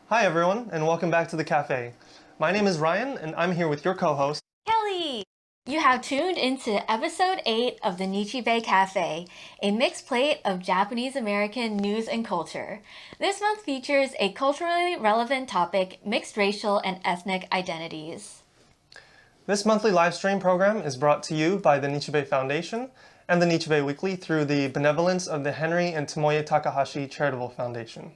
Hi everyone, and welcome back to the Café. My name is Ryan, and I'm here with your co-host, Kelly! You have tuned into episode 8 of the Nichi Café, a mixed plate of Japanese American news and culture. This month features a culturally relevant topic, mixed racial and ethnic identities. This monthly live stream program is brought to you by the Nichibei Foundation and the Nichibei Weekly through the benevolence of the Henry and Tomoye Takahashi Charitable Foundation.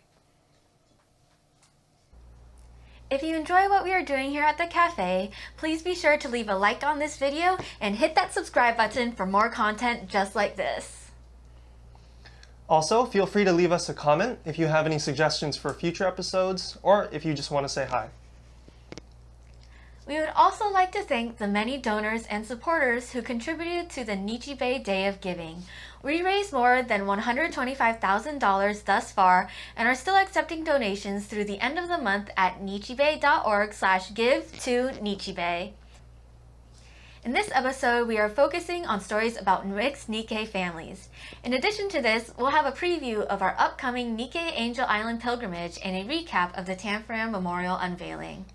If you enjoy what we are doing here at the cafe, please be sure to leave a like on this video and hit that subscribe button for more content just like this. Also, feel free to leave us a comment if you have any suggestions for future episodes or if you just want to say hi. We would also like to thank the many donors and supporters who contributed to the Nichibei Day of Giving. We raised more than $125,000 thus far and are still accepting donations through the end of the month at nichibei.org/give-to-nichibei. In this episode, we are focusing on stories about mixed Nikkei families. In addition to this, we'll have a preview of our upcoming Nikkei Angel Island pilgrimage and a recap of the Tanforan Memorial unveiling.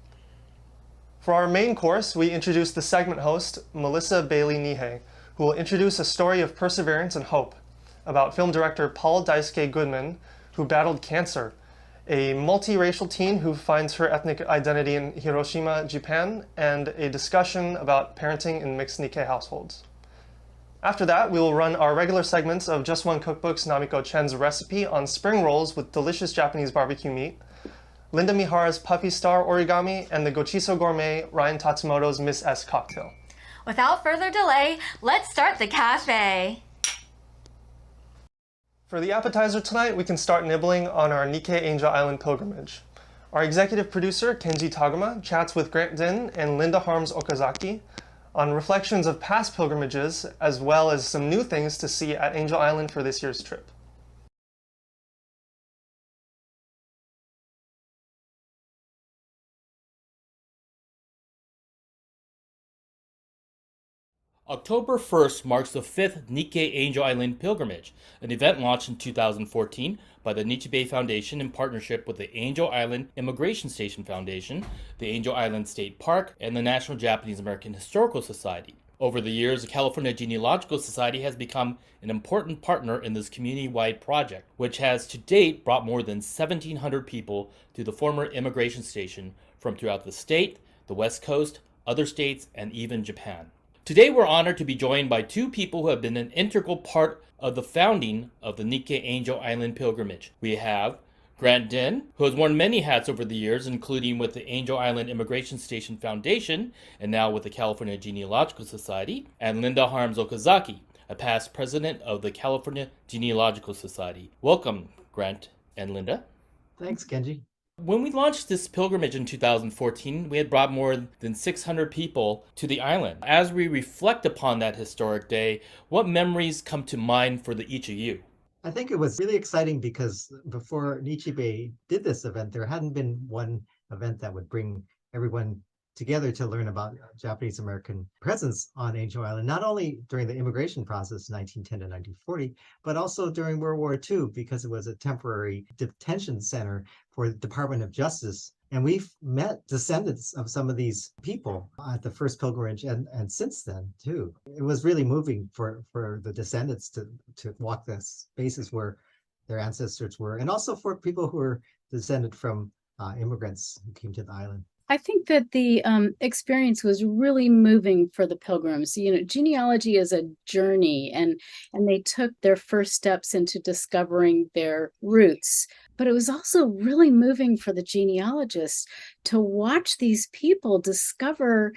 For our main course, we introduce the segment host, Melissa Bailey Nihei, who will introduce a story of perseverance and hope about film director Paul Daisuke Goodman, who battled cancer, a multiracial teen who finds her ethnic identity in Hiroshima, Japan, and a discussion about parenting in mixed Nikkei households. After that, we will run our regular segments of Just One Cookbook's Namiko Chen's recipe on spring rolls with delicious Japanese barbecue meat, Linda Mihara's Puffy Star origami, and the Gochiso Gourmet Ryan Tatsumoto's Miss S cocktail. Without further delay, let's start the cafe! For the appetizer tonight, we can start nibbling on our Nikkei Angel Island pilgrimage. Our executive producer, Kenji Taguma, chats with Grant Din and Linda Harms Okazaki on reflections of past pilgrimages, as well as some new things to see at Angel Island for this year's trip. October 1st marks the 5th Nikkei Angel Island pilgrimage, an event launched in 2014 by the Nichibei Foundation in partnership with the Angel Island Immigration Station Foundation, the Angel Island State Park, and the National Japanese American Historical Society. Over the years, the California Genealogical Society has become an important partner in this community-wide project, which has to date brought more than 1,700 people to the former immigration station from throughout the state, the West Coast, other states, and even Japan. Today we're honored to be joined by two people who have been an integral part of the founding of the Nikkei Angel Island pilgrimage. We have Grant Din, who has worn many hats over the years, including with the Angel Island Immigration Station Foundation and now with the California Genealogical Society, and Linda Harms Okazaki, a past president of the California Genealogical Society. Welcome, Grant and Linda. Thanks, Kenji. When we launched this pilgrimage in 2014, we had brought more than 600 people to the island. As we reflect upon that historic day, what memories come to mind for each of you? I think it was really exciting because before Nichibei did this event, there hadn't been one event that would bring everyone together to learn about Japanese American presence on Angel Island, not only during the immigration process 1910 to 1940, but also during World War II, because it was a temporary detention center for the Department of Justice. And we've met descendants of some of these people at the first pilgrimage and since then too. It was really moving for the descendants to walk the spaces where their ancestors were, and also for people who were descended from immigrants who came to the island. I think that the experience was really moving for the pilgrims. You know, genealogy is a journey, and they took their first steps into discovering their roots. But it was also really moving for the genealogists to watch these people discover,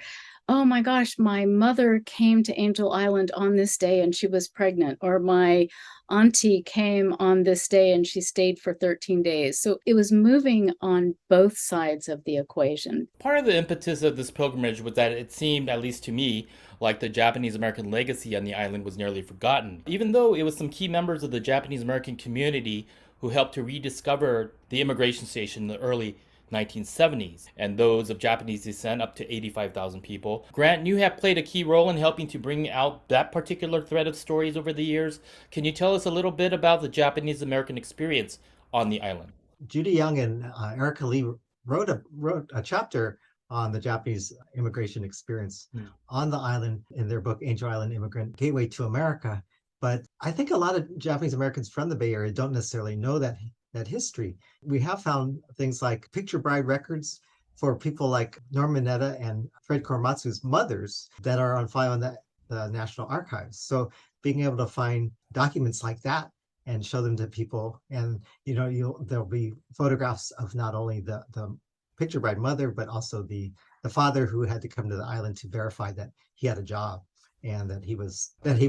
oh my gosh, my mother came to Angel Island on this day and she was pregnant, or my auntie came on this day and she stayed for 13 days. So it was moving on both sides of the equation. Part of the impetus of this pilgrimage was that it seemed, at least to me, like the Japanese American legacy on the island was nearly forgotten, even though it was some key members of the Japanese American community who helped to rediscover the immigration station in the early 1970s, and those of Japanese descent up to 85,000 people. Grant, you have played a key role in helping to bring out that particular thread of stories over the years. Can you tell us a little bit about the Japanese American experience on the island? Judy Young and Erica Lee wrote a chapter on the Japanese immigration experience on the island in their book, Angel Island Immigrant Gateway to America. But I think a lot of Japanese Americans from the Bay Area don't necessarily know that history. We have found things like picture bride records for people like Norma Mineta and Fred Korematsu's mothers that are on file in the National Archives. So being able to find documents like that and show them to people, and there'll be photographs of not only the picture bride mother, but also the father who had to come to the island to verify that he had a job and that he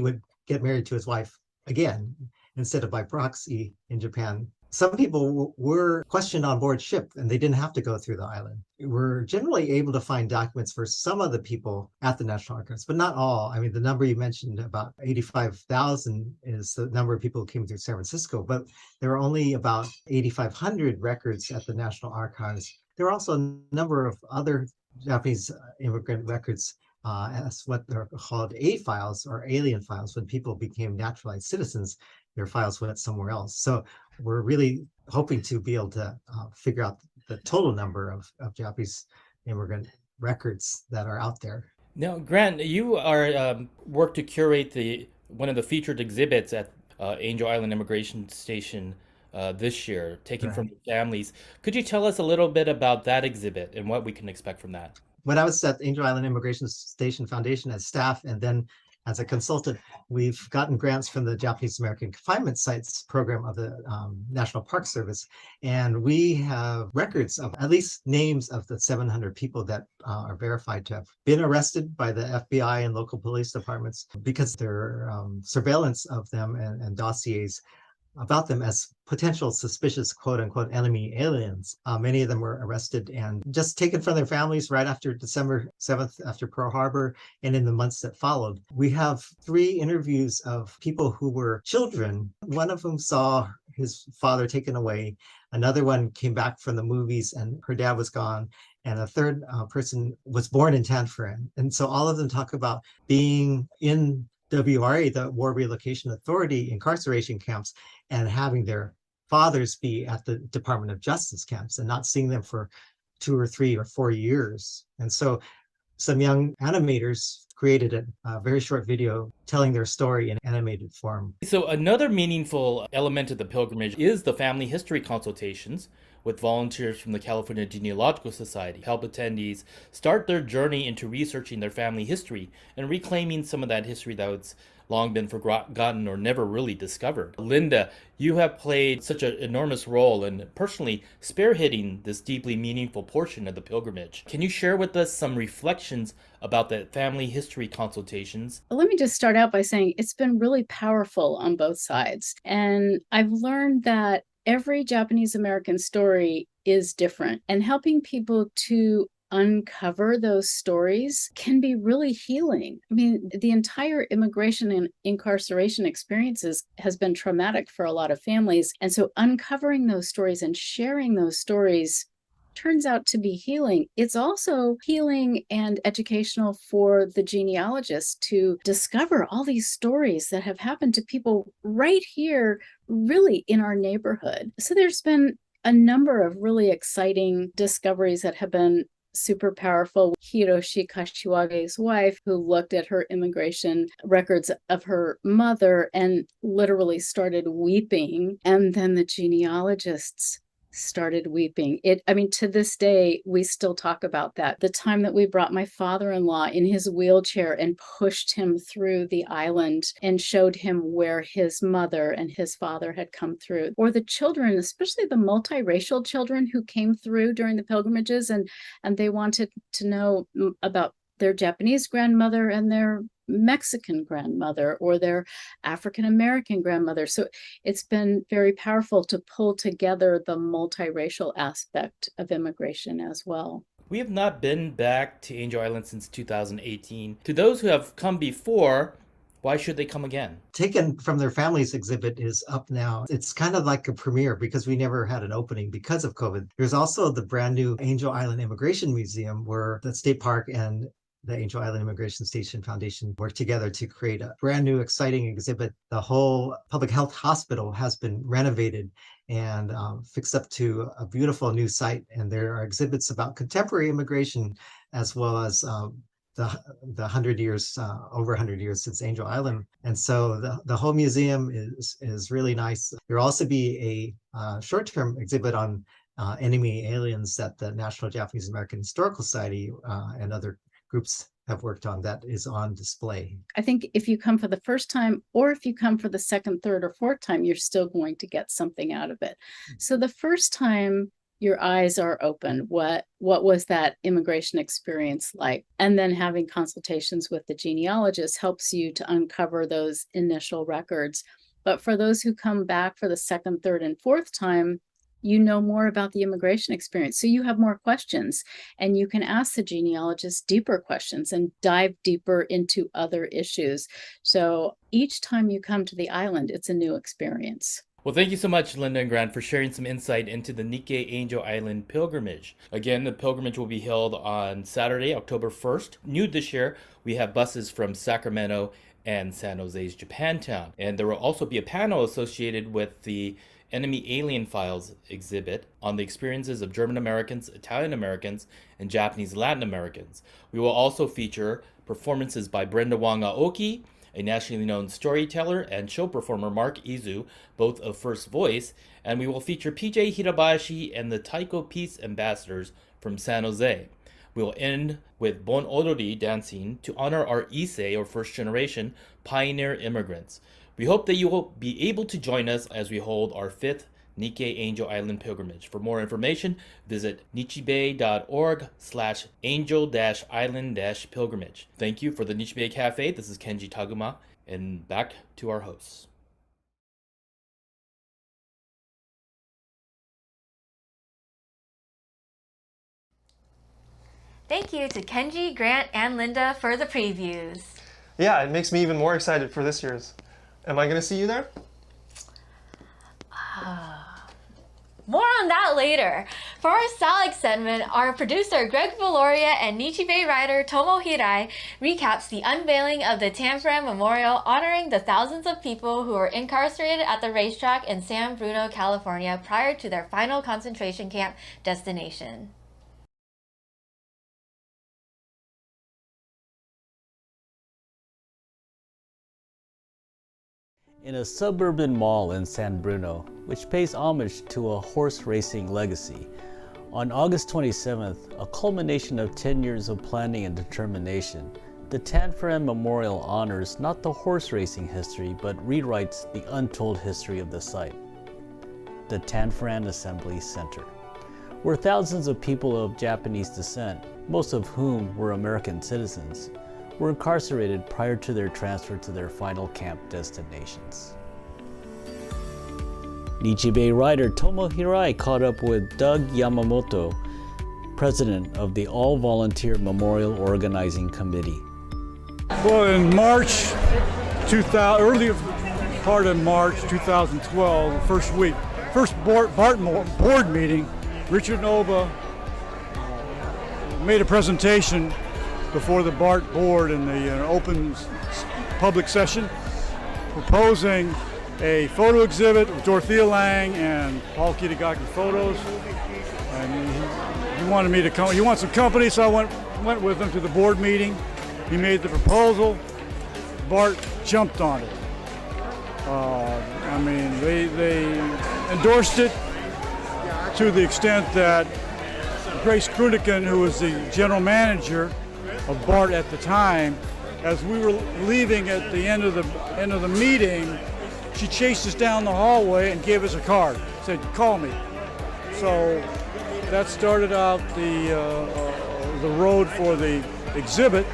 would get married to his wife again instead of by proxy in Japan. Some people were questioned on board ship and they didn't have to go through the island. We're generally able to find documents for some of the people at the National Archives, but not all. I mean, the number you mentioned, about 85,000, is the number of people who came through San Francisco, but there are only about 8,500 records at the National Archives. There are also a number of other Japanese immigrant records as what they're called A files or alien files. When people became naturalized citizens, their files went somewhere else. So we're really hoping to be able to figure out the total number of Japanese immigrant records that are out there. Now, Grant, you are work to curate one of the featured exhibits at Angel Island Immigration Station this year, taken from the families. Could you tell us a little bit about that exhibit and what we can expect from that? When I was at Angel Island Immigration Station Foundation as staff and then as a consultant, we've gotten grants from the Japanese American Confinement Sites program of the National Park Service. And we have records of at least names of the 700 people that are verified to have been arrested by the FBI and local police departments because their surveillance of them and dossiers about them as potential suspicious quote unquote enemy aliens. Many of them were arrested and just taken from their families right after December 7th, after Pearl Harbor, and in the months that followed. We have 3 interviews of people who were children. One of them saw his father taken away. Another one came back from the movies and her dad was gone. And a third person was born in Tanforan. And so all of them talk about being in WRA, the War Relocation Authority incarceration camps, and having their fathers be at the Department of Justice camps and not seeing them for 2 or 3 or 4 years. And so some young animators created a very short video telling their story in animated form. So another meaningful element of the pilgrimage is the family history consultations with volunteers from the California Genealogical Society. Help attendees start their journey into researching their family history and reclaiming some of that history that's long been forgotten or never really discovered. Linda, you have played such an enormous role in personally spearheading this deeply meaningful portion of the pilgrimage. Can you share with us some reflections about the family history consultations? Let me just start out by saying it's been really powerful on both sides. And I've learned that every Japanese American story is different, and helping people to uncover those stories can be really healing. I mean, the entire immigration and incarceration experiences has been traumatic for a lot of families. And so uncovering those stories and sharing those stories turns out to be healing. It's also healing and educational for the genealogists to discover all these stories that have happened to people right here, really in our neighborhood. So there's been a number of really exciting discoveries that have been super powerful. Hiroshi Kashiwage's wife, who looked at her immigration records of her mother and literally started weeping. And then the genealogists started weeping. To this day, we still talk about that. The time that we brought my father-in-law in his wheelchair and pushed him through the island and showed him where his mother and his father had come through. Or the children, especially the multiracial children who came through during the pilgrimages and they wanted to know about their Japanese grandmother and their Mexican grandmother or their African American grandmother. So it's been very powerful to pull together the multiracial aspect of immigration as well. We have not been back to Angel Island since 2018. To those who have come before, why should they come again? Taken from Their Families exhibit is up now. It's kind of like a premiere because we never had an opening because of COVID. There's also the brand new Angel Island Immigration Museum where the state park and the Angel Island Immigration Station Foundation worked together to create a brand new, exciting exhibit. The whole public health hospital has been renovated and fixed up to a beautiful new site. And there are exhibits about contemporary immigration, as well as the 100 years, over 100 years since Angel Island. And so the whole museum is really nice. There will also be a short-term exhibit on enemy aliens that the National Japanese American Historical Society and other groups have worked on, that is on display. I think if you come for the first time, or if you come for the second, third, or fourth time, you're still going to get something out of it. So the first time, your eyes are open. What was that immigration experience like? And then having consultations with the genealogist helps you to uncover those initial records. But for those who come back for the second, third, and fourth time, you know more about the immigration experience. So you have more questions, and you can ask the genealogist deeper questions and dive deeper into other issues. So each time you come to the island, it's a new experience. Well, thank you so much, Linda and Grant, for sharing some insight into the Nikkei Angel Island pilgrimage. Again, the pilgrimage will be held on Saturday, October 1st. New this year, we have buses from Sacramento and San Jose's Japantown. And there will also be a panel associated with the Enemy Alien Files exhibit on the experiences of German Americans, Italian Americans, and Japanese Latin Americans. We will also feature performances by Brenda Wang Aoki, a nationally known storyteller, and show performer Mark Izu, both of First Voice, and we will feature PJ Hirabayashi and the Taiko Peace Ambassadors from San Jose. We will end with Bon Odori dancing to honor our Issei, or first generation, pioneer immigrants. We hope that you will be able to join us as we hold our 5th Nikkei Angel Island pilgrimage. For more information, visit nichibei.org/angel-island-pilgrimage. Thank you for the Nichibei Cafe. This is Kenji Taguma, and back to our hosts. Thank you to Kenji, Grant, and Linda for the previews. Yeah, it makes me even more excited for this year's. Am I going to see you there? More on that later. For our Salak segment, our producer Greg Valoria and Nichibei writer Tomo Hirai recaps the unveiling of the Tanforan Memorial honoring the thousands of people who were incarcerated at the racetrack in San Bruno, California prior to their final concentration camp destination. In a suburban mall in San Bruno, which pays homage to a horse racing legacy, on August 27th, a culmination of 10 years of planning and determination, the Tanforan Memorial honors not the horse racing history, but rewrites the untold history of the site. The Tanforan Assembly Center, where thousands of people of Japanese descent, most of whom were American citizens, were incarcerated prior to their transfer to their final camp destinations. Nichibei writer Tomo Hirai caught up with Doug Yamamoto, president of the All-Volunteer Memorial Organizing Committee. Well, in March 2000, early part of March 2012, first board meeting, Richard Noba made a presentation before the BART board in the open public session, proposing a photo exhibit with Dorothea Lange and Paul Kitagaki photos. And he wanted me to come. He wants some company, so I went with him to the board meeting. He made the proposal. BART jumped on it. They endorsed it to the extent that Grace Kruniken, who was the general manager of BART at the time, as we were leaving at the end of the meeting, she chased us down the hallway and gave us a card. Said, "Call me." So that started out the road for the exhibit,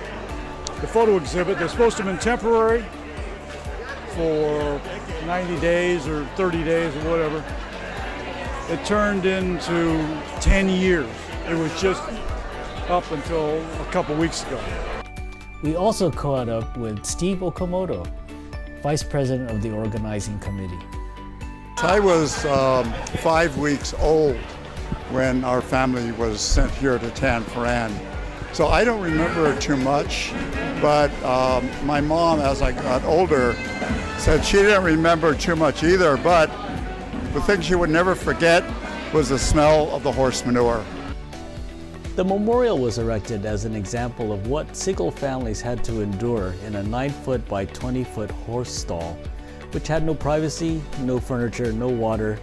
the photo exhibit. They're supposed to have been temporary for 90 days or 30 days or whatever. It turned into 10 years. It was just up until a couple weeks ago. We also caught up with Steve Okamoto, vice president of the organizing committee. I was 5 weeks old when our family was sent here to Tanforan. So I don't remember too much, but my mom, as I got older, said she didn't remember too much either, but the thing she would never forget was the smell of the horse manure. The memorial was erected as an example of what single families had to endure in a 9-foot by 20-foot horse stall, which had no privacy, no furniture, no water,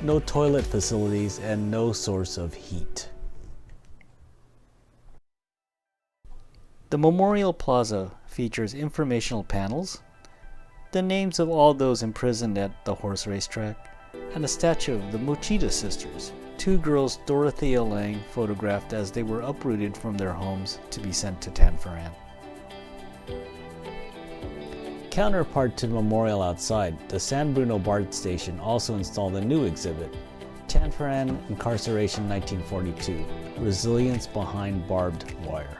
no toilet facilities, and no source of heat. The Memorial Plaza features informational panels, the names of all those imprisoned at the horse racetrack, and a statue of the Mochida sisters, 2 girls Dorothea Lange photographed as they were uprooted from their homes to be sent to Tanforan. Counterpart to the memorial outside, the San Bruno BART station also installed a new exhibit, Tanforan Incarceration 1942, Resilience Behind Barbed Wire.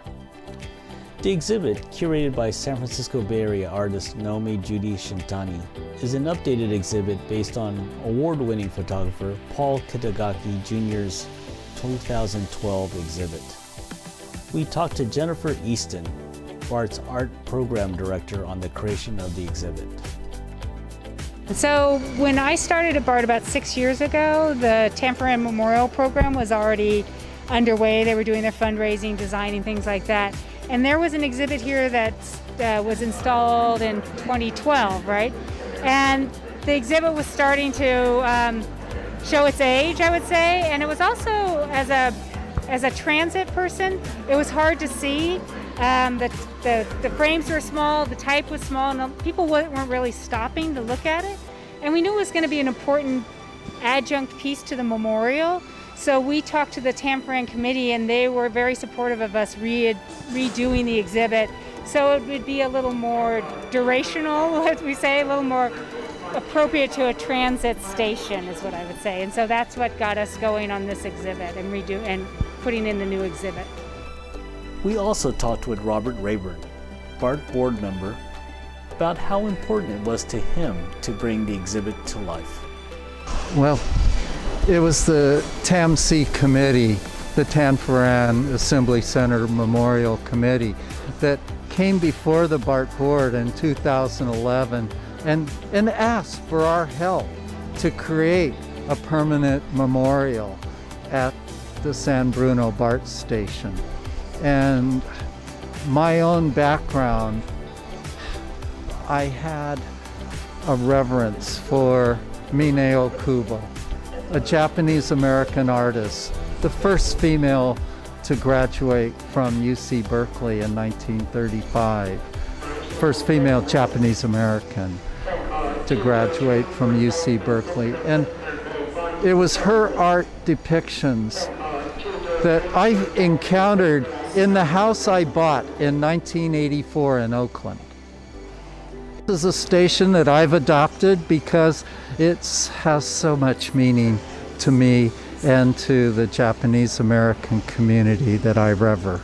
The exhibit, curated by San Francisco Bay Area artist Naomi Judy Shintani, is an updated exhibit based on award-winning photographer Paul Kitagaki Jr.'s 2012 exhibit. We talked to Jennifer Easton, BART's art program director, on the creation of the exhibit. So when I started at BART about 6 years ago, the Tanforan Memorial program was already underway. They were doing their fundraising, designing, things like that. And there was an exhibit here that was installed in 2012, right? And the exhibit was starting to show its age, I would say. And it was also, as a transit person, it was hard to see. The frames were small, the type was small, and people weren't really stopping to look at it. And we knew it was going to be an important adjunct piece to the memorial. So we talked to the Tanforan committee, and they were very supportive of us redoing the exhibit. So it would be a little more durational, as we say, a little more appropriate to a transit station, is what I would say. And so that's what got us going on this exhibit and putting in the new exhibit. We also talked with Robert Rayburn, BART board member, about how important it was to him to bring the exhibit to life. Well, it was the TAMC committee, the Tanforan Assembly Center Memorial Committee, that came before the BART board in 2011 and asked for our help to create a permanent memorial at the San Bruno BART station. And my own background, I had a reverence for Mineo Kubo, a Japanese-American artist, the first female to graduate from UC Berkeley in 1935, first female Japanese-American to graduate from UC Berkeley. And it was her art depictions that I encountered in the house I bought in 1984 in Oakland. This is a station that I've adopted because it has so much meaning to me and to the Japanese American community that I revere.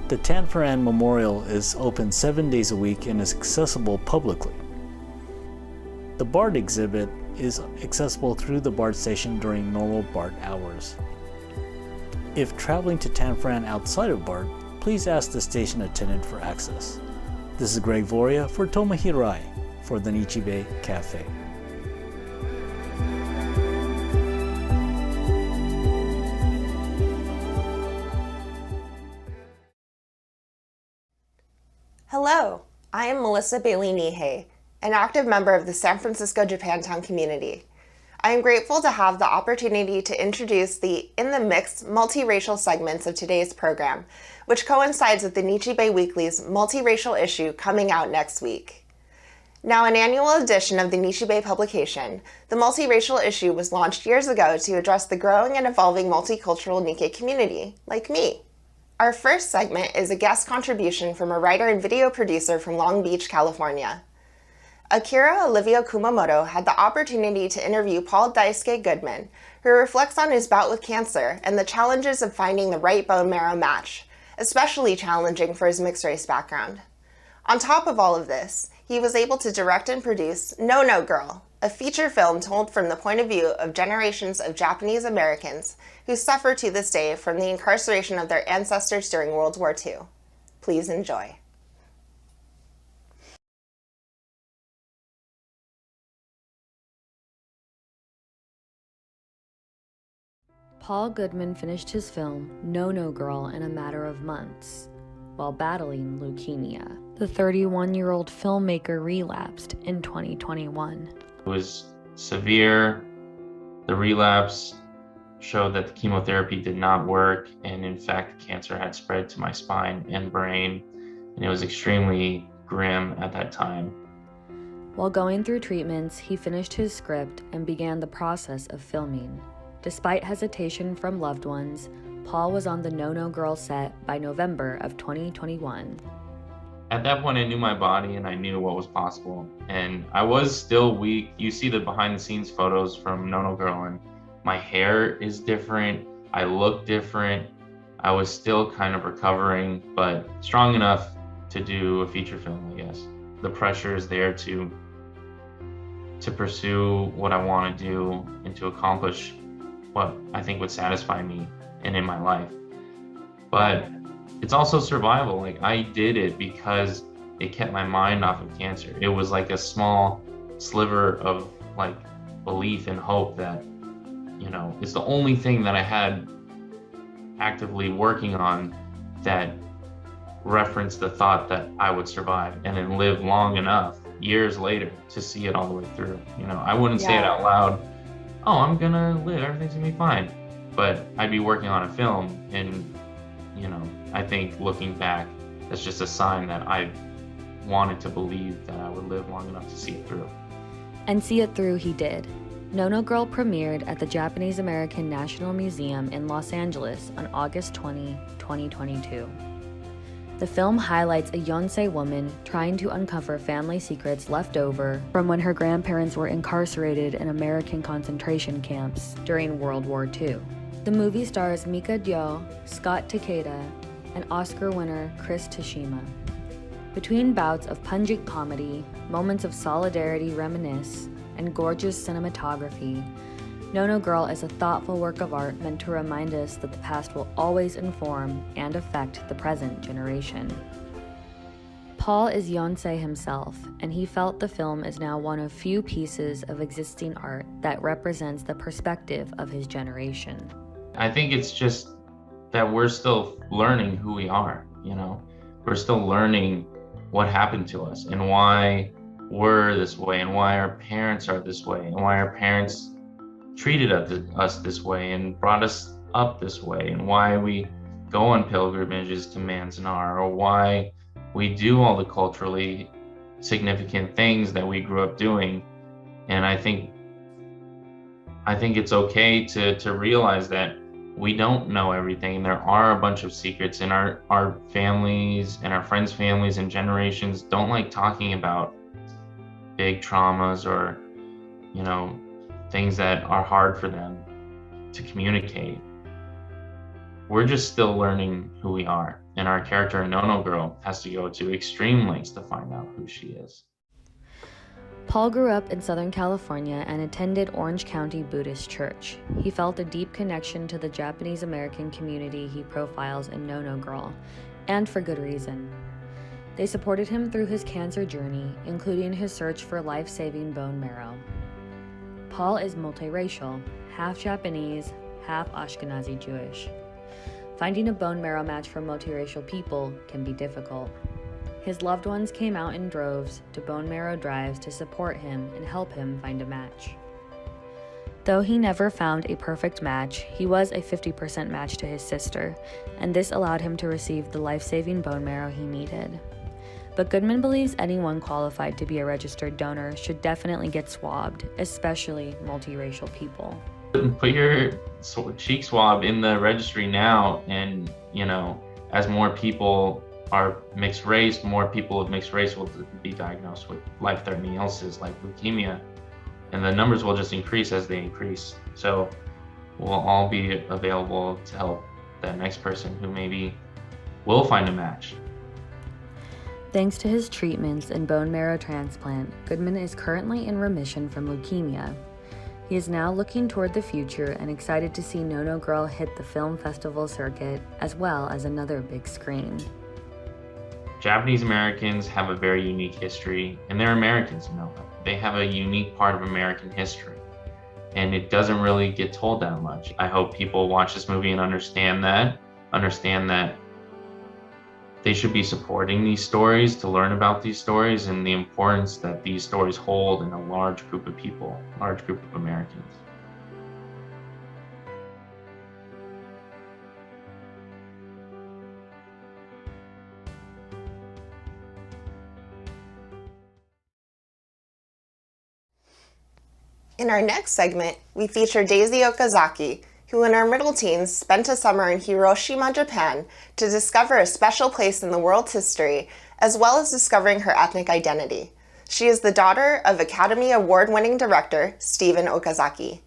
The Tanforan Memorial is open 7 days a week and is accessible publicly. The BART exhibit is accessible through the BART station during normal BART hours. If traveling to Tanforan outside of BART, please ask the station attendant for access. This is Greg Voria for Tomohirai for the Nichi Café. Hello, I am Melissa Bailey Nihei, an active member of the San Francisco Japantown community. I am grateful to have the opportunity to introduce the In the Mix multiracial segments of today's program, which coincides with the Nichi Weekly's multiracial issue coming out next week. Now, an annual edition of the Nichi publication, the multiracial issue was launched years ago to address the growing and evolving multicultural Nikkei community, like me. Our first segment is a guest contribution from a writer and video producer from Long Beach, California. Akira Olivia Kumamoto had the opportunity to interview Paul Daisuke Goodman, who reflects on his bout with cancer and the challenges of finding the right bone marrow match, especially challenging for his mixed-race background. On top of all of this, he was able to direct and produce No No Girl, a feature film told from the point of view of generations of Japanese Americans who suffer to this day from the incarceration of their ancestors during World War II. Please enjoy. Paul Goodman finished his film No No Girl in a matter of months while battling leukemia. The 31-year-old filmmaker relapsed in 2021. It was severe. The relapse showed that the chemotherapy did not work, and in fact, cancer had spread to my spine and brain, and it was extremely grim at that time. While going through treatments, he finished his script and began the process of filming. Despite hesitation from loved ones, Paul was on the No No Girl set by November of 2021. At that point, I knew my body and I knew what was possible. And I was still weak. You see the behind the scenes photos from No No Girl, and my hair is different. I look different. I was still kind of recovering, but strong enough to do a feature film, I guess. The pressure is there to pursue what I want to do and to accomplish what I think would satisfy me and in my life. But it's also survival. Like, I did it because it kept my mind off of cancer. It was like a small sliver of like belief and hope that, you know, it's the only thing that I had actively working on that referenced the thought that I would survive and then live long enough years later to see it all the way through. You know, I wouldn't say it out loud, oh, I'm gonna live, everything's gonna be fine. But I'd be working on a film, and, you know, I think looking back, that's just a sign that I wanted to believe that I would live long enough to see it through. And see it through he did. No No Girl premiered at the Japanese American National Museum in Los Angeles on August 20, 2022. The film highlights a Yonsei woman trying to uncover family secrets left over from when her grandparents were incarcerated in American concentration camps during World War II. The movie stars Mika Dio, Scott Takeda, and Oscar winner Chris Tashima. Between bouts of pungent comedy, moments of solidarity reminisce, and gorgeous cinematography, No No Girl is a thoughtful work of art meant to remind us that the past will always inform and affect the present generation. Paul is Yonsei himself, and he felt the film is now one of few pieces of existing art that represents the perspective of his generation. I think it's just that we're still learning who we are, you know? We're still learning what happened to us and why we're this way and why our parents are this way and why our parents treated us this way and brought us up this way, and why we go on pilgrimages to Manzanar, or why we do all the culturally significant things that we grew up doing. And I think it's okay to realize that we don't know everything. There are a bunch of secrets, and our families and our friends' families and generations don't like talking about big traumas or, you know, things that are hard for them to communicate. We're just still learning who we are, and our character No No Girl has to go to extreme lengths to find out who she is. Paul grew up in Southern California and attended Orange County Buddhist Church. He felt a deep connection to the Japanese American community he profiles in No No Girl, and for good reason. They supported him through his cancer journey, including his search for life-saving bone marrow. Paul is multiracial, half Japanese, half Ashkenazi Jewish. Finding a bone marrow match for multiracial people can be difficult. His loved ones came out in droves to bone marrow drives to support him and help him find a match. Though he never found a perfect match, he was a 50% match to his sister, and this allowed him to receive the life-saving bone marrow he needed. But Goodman believes anyone qualified to be a registered donor should definitely get swabbed, especially multiracial people. Put your cheek swab in the registry now, and, you know, as more people are mixed race, more people of mixed race will be diagnosed with life-threatening illnesses like leukemia, and the numbers will just increase as they increase. So we'll all be available to help that next person who maybe will find a match. Thanks to his treatments and bone marrow transplant, Goodman is currently in remission from leukemia. He is now looking toward the future and excited to see No No Girl hit the film festival circuit, as well as another big screen. Japanese Americans have a very unique history, and they're Americans, you know. They have a unique part of American history, and it doesn't really get told that much. I hope people watch this movie and understand that they should be supporting these stories, to learn about these stories and the importance that these stories hold in a large group of people, large group of Americans. In our next segment, we feature Daisy Okazaki, who in her middle teens spent a summer in Hiroshima, Japan, to discover a special place in the world's history, as well as discovering her ethnic identity. She is the daughter of Academy Award-winning director Stephen Okazaki.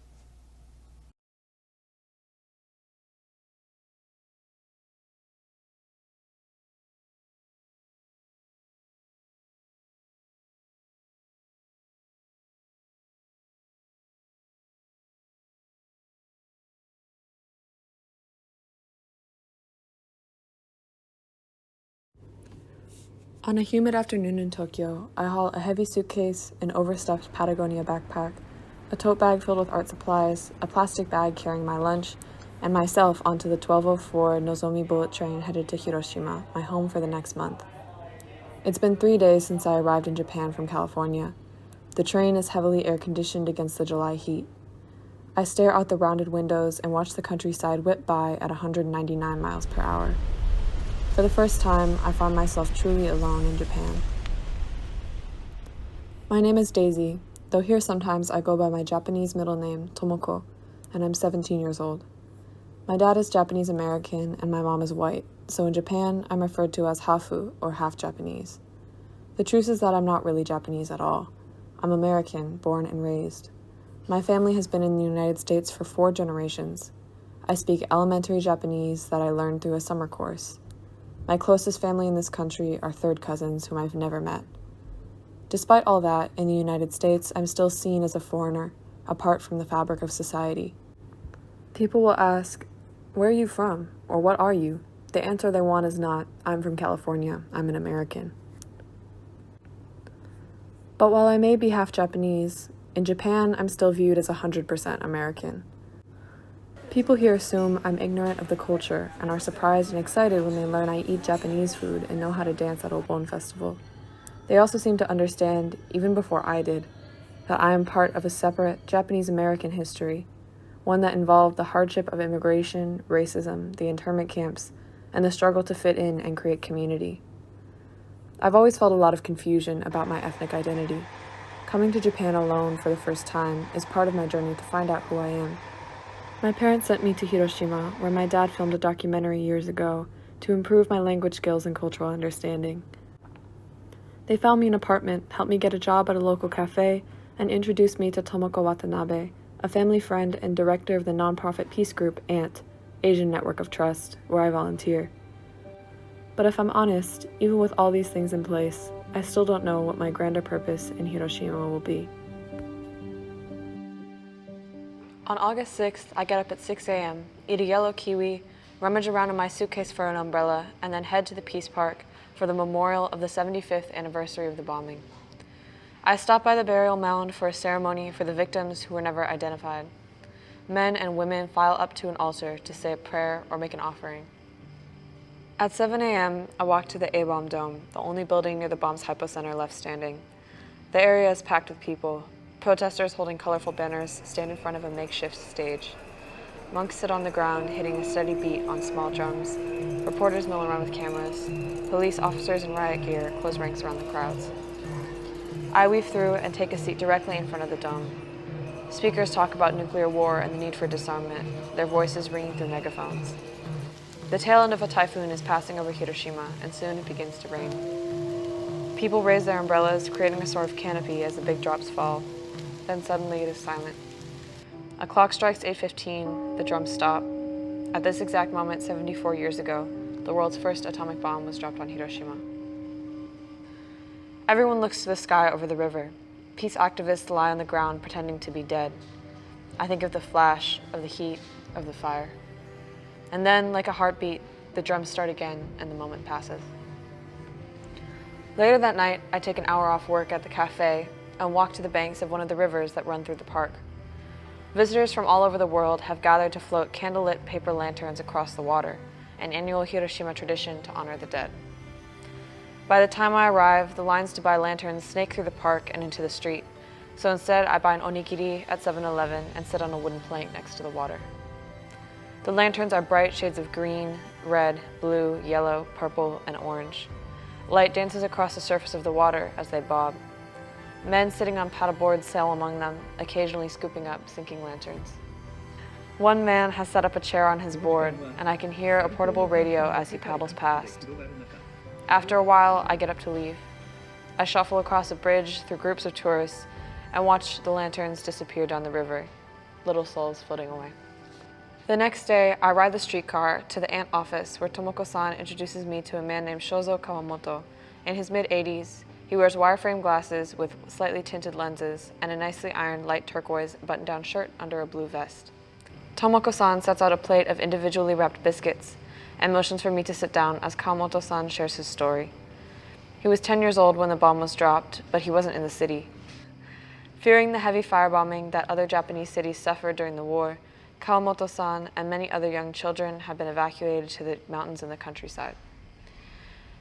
On a humid afternoon in Tokyo, I haul a heavy suitcase, an overstuffed Patagonia backpack, a tote bag filled with art supplies, a plastic bag carrying my lunch, and myself onto the 12:04 Nozomi bullet train headed to Hiroshima, my home for the next month. It's been 3 days since I arrived in Japan from California. The train is heavily air-conditioned against the July heat. I stare out the rounded windows and watch the countryside whip by at 199 miles per hour. For the first time, I found myself truly alone in Japan. My name is Daisy, though here sometimes I go by my Japanese middle name, Tomoko, and I'm 17 years old. My dad is Japanese American and my mom is white, so in Japan I'm referred to as hafu, or half Japanese. The truth is that I'm not really Japanese at all. I'm American, born and raised. My family has been in the United States for 4 generations. I speak elementary Japanese that I learned through a summer course. My closest family in this country are third cousins whom I've never met. Despite all that, in the United States, I'm still seen as a foreigner, apart from the fabric of society. People will ask, "Where are you from?" or "What are you?" The answer they want is not, "I'm from California, I'm an American." But while I may be half Japanese, in Japan, I'm still viewed as 100% American. People here assume I'm ignorant of the culture and are surprised and excited when they learn I eat Japanese food and know how to dance at Obon Festival. They also seem to understand, even before I did, that I am part of a separate Japanese-American history, one that involved the hardship of immigration, racism, the internment camps, and the struggle to fit in and create community. I've always felt a lot of confusion about my ethnic identity. Coming to Japan alone for the first time is part of my journey to find out who I am. My parents sent me to Hiroshima, where my dad filmed a documentary years ago to improve my language skills and cultural understanding. They found me an apartment, helped me get a job at a local cafe, and introduced me to Tomoko Watanabe, a family friend and director of the nonprofit peace group ANT, Asian Network of Trust, where I volunteer. But if I'm honest, even with all these things in place, I still don't know what my grander purpose in Hiroshima will be. On August 6th, I get up at 6 a.m., eat a yellow kiwi, rummage around in my suitcase for an umbrella, and then head to the Peace Park for the memorial of the 75th anniversary of the bombing. I stop by the burial mound for a ceremony for the victims who were never identified. Men and women file up to an altar to say a prayer or make an offering. At 7 a.m., I walk to the A-bomb dome, the only building near the bomb's hypocenter left standing. The area is packed with people. Protesters holding colorful banners stand in front of a makeshift stage. Monks sit on the ground, hitting a steady beat on small drums. Reporters mill around with cameras. Police officers in riot gear close ranks around the crowds. I weave through and take a seat directly in front of the dome. Speakers talk about nuclear war and the need for disarmament, their voices ringing through megaphones. The tail end of a typhoon is passing over Hiroshima, and soon it begins to rain. People raise their umbrellas, creating a sort of canopy as the big drops fall. Then suddenly it is silent. A clock strikes 8:15, the drums stop. At this exact moment, 74 years ago, the world's first atomic bomb was dropped on Hiroshima. Everyone looks to the sky over the river. Peace activists lie on the ground pretending to be dead. I think of the flash, of the heat, of the fire. And then, like a heartbeat, the drums start again and the moment passes. Later that night, I take an hour off work at the Café and walk to the banks of one of the rivers that run through the park. Visitors from all over the world have gathered to float candlelit paper lanterns across the water, an annual Hiroshima tradition to honor the dead. By the time I arrive, the lines to buy lanterns snake through the park and into the street, so instead I buy an onigiri at 7-Eleven and sit on a wooden plank next to the water. The lanterns are bright shades of green, red, blue, yellow, purple, and orange. Light dances across the surface of the water as they bob. Men sitting on paddleboards sail among them, occasionally scooping up sinking lanterns. One man has set up a chair on his board, and I can hear a portable radio as he paddles past. After a while, I get up to leave. I shuffle across a bridge through groups of tourists and watch the lanterns disappear down the river, little souls floating away. The next day, I ride the streetcar to the ant office where Tomoko-san introduces me to a man named Shozo Kawamoto. In his mid-80s, he wears wireframe glasses with slightly tinted lenses and a nicely ironed light turquoise button-down shirt under a blue vest. Tomoko-san sets out a plate of individually wrapped biscuits and motions for me to sit down as Kawamoto-san shares his story. He was 10 years old when the bomb was dropped, but he wasn't in the city. Fearing the heavy firebombing that other Japanese cities suffered during the war, Kawamoto-san and many other young children had been evacuated to the mountains in the countryside.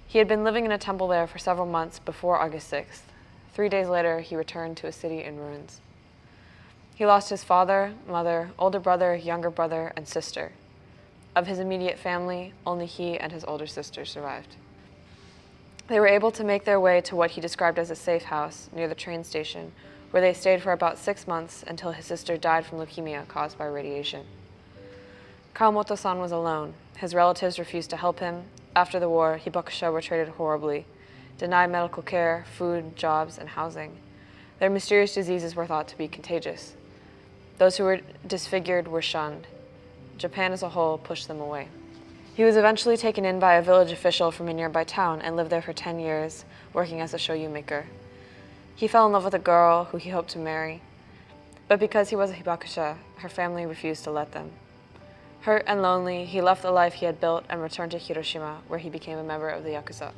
He had been living in a temple there for several months before August 6th. 3 days later, he returned to a city in ruins. He lost his father, mother, older brother, younger brother, and sister. Of his immediate family, only he and his older sister survived. They were able to make their way to what he described as a safe house near the train station, where they stayed for about 6 months until his sister died from leukemia caused by radiation. Kawamoto-san was alone. His relatives refused to help him. After the war, hibakusha were treated horribly, denied medical care, food, jobs, and housing. Their mysterious diseases were thought to be contagious. Those who were disfigured were shunned. Japan as a whole pushed them away. He was eventually taken in by a village official from a nearby town and lived there for 10 years, working as a shoyu maker. He fell in love with a girl who he hoped to marry, but because he was a hibakusha, her family refused to let them. Hurt and lonely, he left the life he had built and returned to Hiroshima, where he became a member of the Yakuza.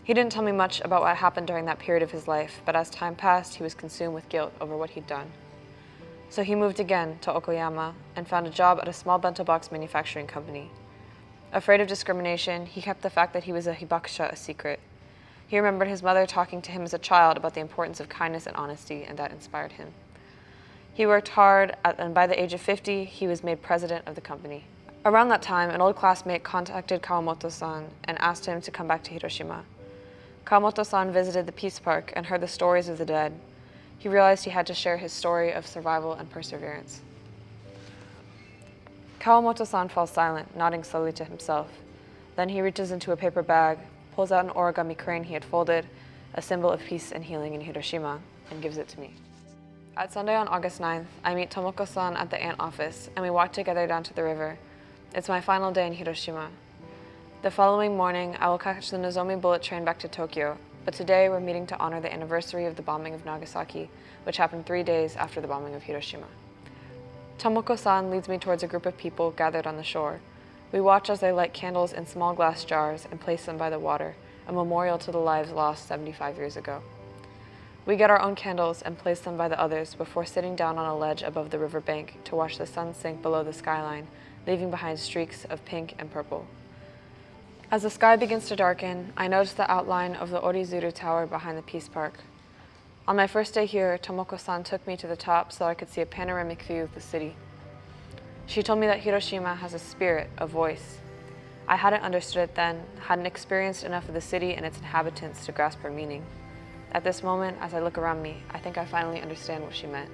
He didn't tell me much about what happened during that period of his life, but as time passed, he was consumed with guilt over what he'd done. So he moved again to Okayama and found a job at a small bento box manufacturing company. Afraid of discrimination, he kept the fact that he was a hibakusha a secret. He remembered his mother talking to him as a child about the importance of kindness and honesty, and that inspired him. He worked hard, and by the age of 50, he was made president of the company. Around that time, an old classmate contacted Kawamoto-san and asked him to come back to Hiroshima. Kawamoto-san visited the Peace Park and heard the stories of the dead. He realized he had to share his story of survival and perseverance. Kawamoto-san falls silent, nodding slowly to himself. Then he reaches into a paper bag, pulls out an origami crane he had folded, a symbol of peace and healing in Hiroshima, and gives it to me. At Sunday on August 9th, I meet Tomoko-san at the ant office, and we walk together down to the river. It's my final day in Hiroshima. The following morning, I will catch the Nozomi bullet train back to Tokyo, but today we're meeting to honor the anniversary of the bombing of Nagasaki, which happened 3 days after the bombing of Hiroshima. Tomoko-san leads me towards a group of people gathered on the shore. We watch as they light candles in small glass jars and place them by the water, a memorial to the lives lost 75 years ago. We get our own candles and place them by the others before sitting down on a ledge above the riverbank to watch the sun sink below the skyline, leaving behind streaks of pink and purple. As the sky begins to darken, I notice the outline of the Orizuru Tower behind the Peace Park. On my first day here, Tomoko-san took me to the top so I could see a panoramic view of the city. She told me that Hiroshima has a spirit, a voice. I hadn't understood it then, hadn't experienced enough of the city and its inhabitants to grasp her meaning. At this moment, as I look around me, I think I finally understand what she meant.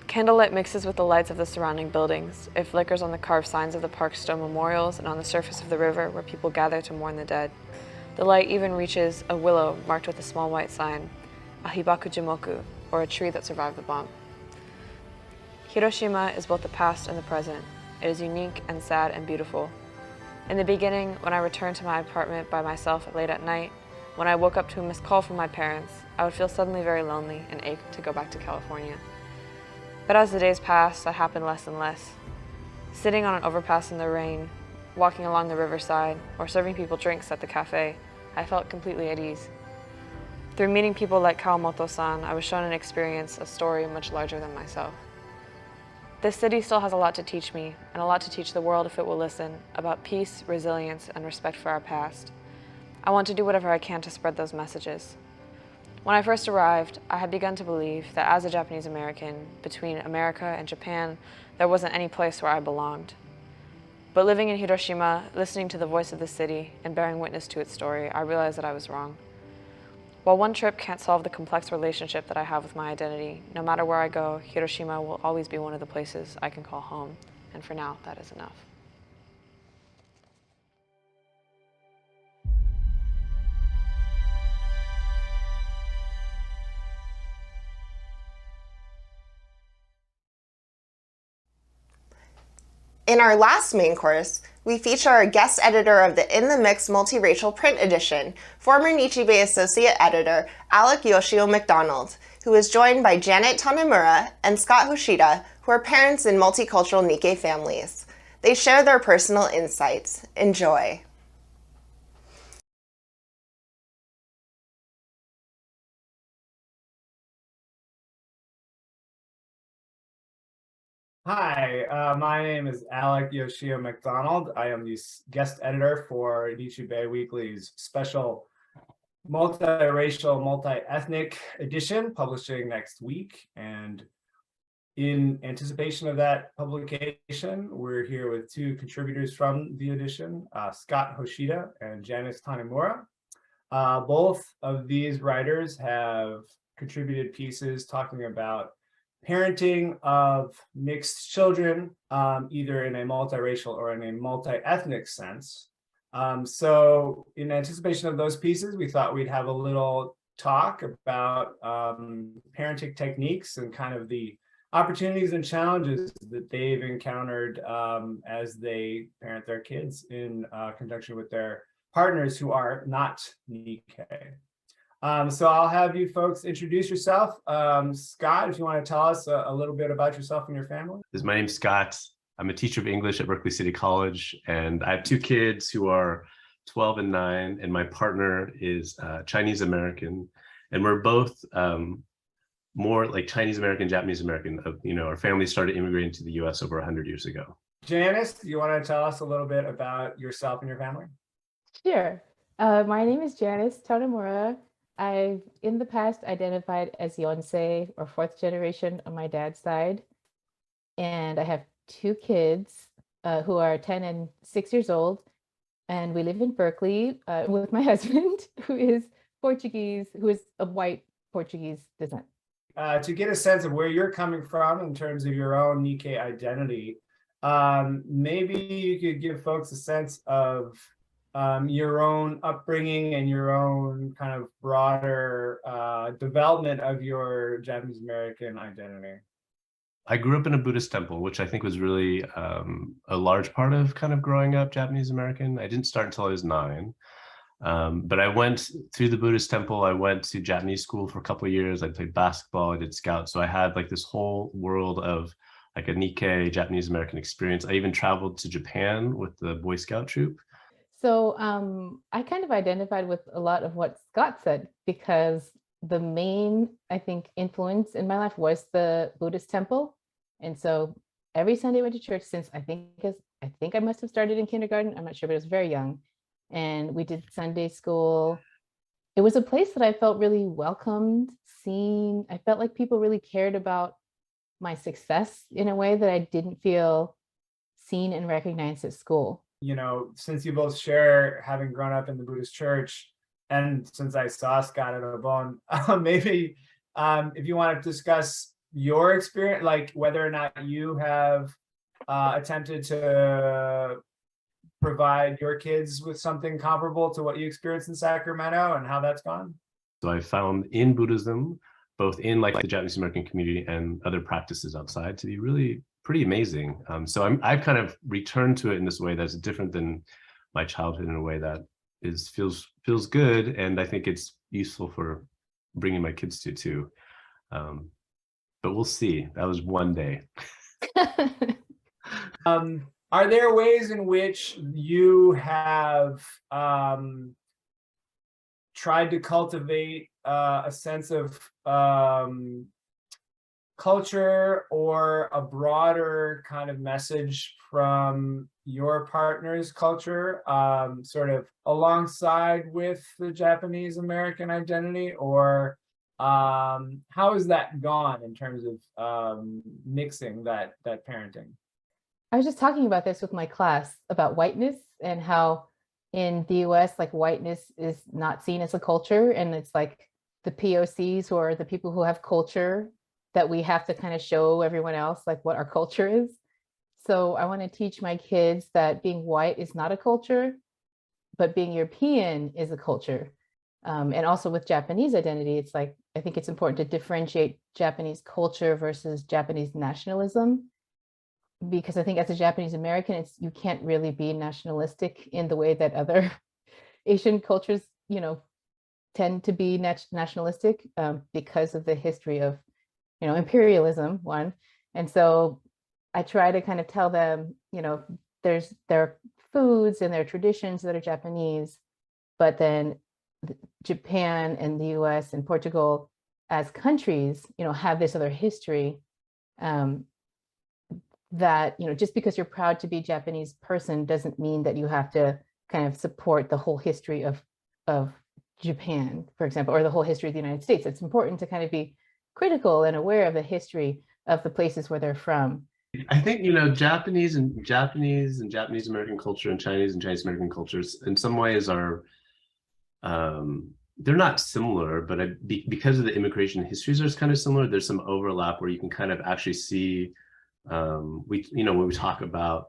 Candlelight mixes with the lights of the surrounding buildings. It flickers on the carved signs of the park's stone memorials and on the surface of the river where people gather to mourn the dead. The light even reaches a willow marked with a small white sign, a hibakujimoku, or a tree that survived the bomb. Hiroshima is both the past and the present. It is unique and sad and beautiful. In the beginning, when I returned to my apartment by myself late at night, When I woke up to a missed call from my parents, I would feel suddenly very lonely and ache to go back to California. But as the days passed, that happened less and less. Sitting on an overpass in the rain, walking along the riverside, or serving people drinks at the cafe, I felt completely at ease. Through meeting people like Kawamoto-san, I was shown an experience, a story much larger than myself. This city still has a lot to teach me, and a lot to teach the world if it will listen, about peace, resilience, and respect for our past. I want to do whatever I can to spread those messages. When I first arrived, I had begun to believe that as a Japanese American, between America and Japan, there wasn't any place where I belonged. But living in Hiroshima, listening to the voice of the city, and bearing witness to its story, I realized that I was wrong. While one trip can't solve the complex relationship that I have with my identity, no matter where I go, Hiroshima will always be one of the places I can call home. And for now, that is enough. In our last main course, we feature our guest editor of the In the Mix Multiracial Print Edition, former Nichi Associate Editor Alec Yoshio McDonald, who is joined by Janet Tanemura and Scott Hoshida, who are parents in multicultural Nikkei families. They share their personal insights. Enjoy. Hi, my name is Alec Yoshio McDonald. I am the guest editor for Nichi Weekly's special multiracial, multi-ethnic edition, publishing next week. And in anticipation of that publication, we're here with two contributors from the edition, Scott Hoshida and Janice Tanemura. Both of these writers have contributed pieces talking about parenting of mixed children, either in a multiracial or in a multi-ethnic sense. So in anticipation of those pieces, we thought we'd have a little talk about parenting techniques and kind of the opportunities and challenges that they've encountered as they parent their kids in conjunction with their partners who are not Nikkei. So I'll have you folks introduce yourself. Scott, if you want to tell us a little bit about yourself and your family. My name's Scott. I'm a teacher of English at Berkeley City College, and I have two kids who are 12 and 9, and my partner is Chinese American, and we're both more like Chinese American, Japanese American. Our family started immigrating to the U.S. over 100 years ago. Janice, do you want to tell us a little bit about yourself and your family? Sure. My name is Janice Tanemura. I've in the past identified as Yonsei or fourth generation on my dad's side. And I have two kids who are 10 and 6 years old. And we live in Berkeley with my husband, who is Portuguese, who is of white Portuguese descent. To get a sense of where you're coming from in terms of your own Nikkei identity, maybe you could give folks a sense of your own upbringing and your own kind of broader development of your Japanese American identity. I grew up in a Buddhist temple, which I think was really a large part of kind of growing up Japanese American. I didn't start until I was 9. But I went through the Buddhist temple. I went to Japanese school for a couple of years. I played basketball. I did scouts. So I had like this whole world of like a Nikkei Japanese American experience. I even traveled to Japan with the Boy Scout troop. So I kind of identified with a lot of what Scott said, because the main, I think, influence in my life was the Buddhist temple. And so every Sunday I went to church since I think I must have started in kindergarten. I'm not sure, but I was very young. And we did Sunday school. It was a place that I felt really welcomed, seen. I felt like people really cared about my success in a way that I didn't feel seen and recognized at school. Since you both share having grown up in the Buddhist church, and since I saw Scott at Obon, maybe if you want to discuss your experience, like whether or not you have attempted to provide your kids with something comparable to what you experienced in Sacramento and how that's gone. So I found in Buddhism, both in like the Japanese American community and other practices outside, to be really pretty amazing. So I've kind of returned to it in this way that's different than my childhood, in a way that feels good, and I think it's useful for bringing my kids to too. But we'll see. That was one day. Are there ways in which you have tried to cultivate a sense of culture or a broader kind of message from your partner's culture, sort of alongside with the Japanese American identity, or how has that gone in terms of mixing that parenting? I was just talking about this with my class about whiteness and how in the US, like whiteness is not seen as a culture, and it's like the POCs who are the people who have culture that we have to kind of show everyone else like what our culture is. So I want to teach my kids that being white is not a culture, but being European is a culture. And also with Japanese identity, it's like, I think it's important to differentiate Japanese culture versus Japanese nationalism, because I think as a Japanese American, you can't really be nationalistic in the way that other Asian cultures, tend to be nationalistic because of the history of, imperialism, one. And so I try to kind of tell them, there are foods and there are traditions that are Japanese, but then Japan and the US and Portugal as countries, have this other history that, just because you're proud to be a Japanese person doesn't mean that you have to kind of support the whole history of Japan, for example, or the whole history of the United States. It's important to kind of be critical and aware of the history of the places where they're from. I think, Japanese Japanese American culture and Chinese American cultures in some ways are, they're not similar, but because of the immigration histories are kind of similar, there's some overlap where you can kind of actually see, when we talk about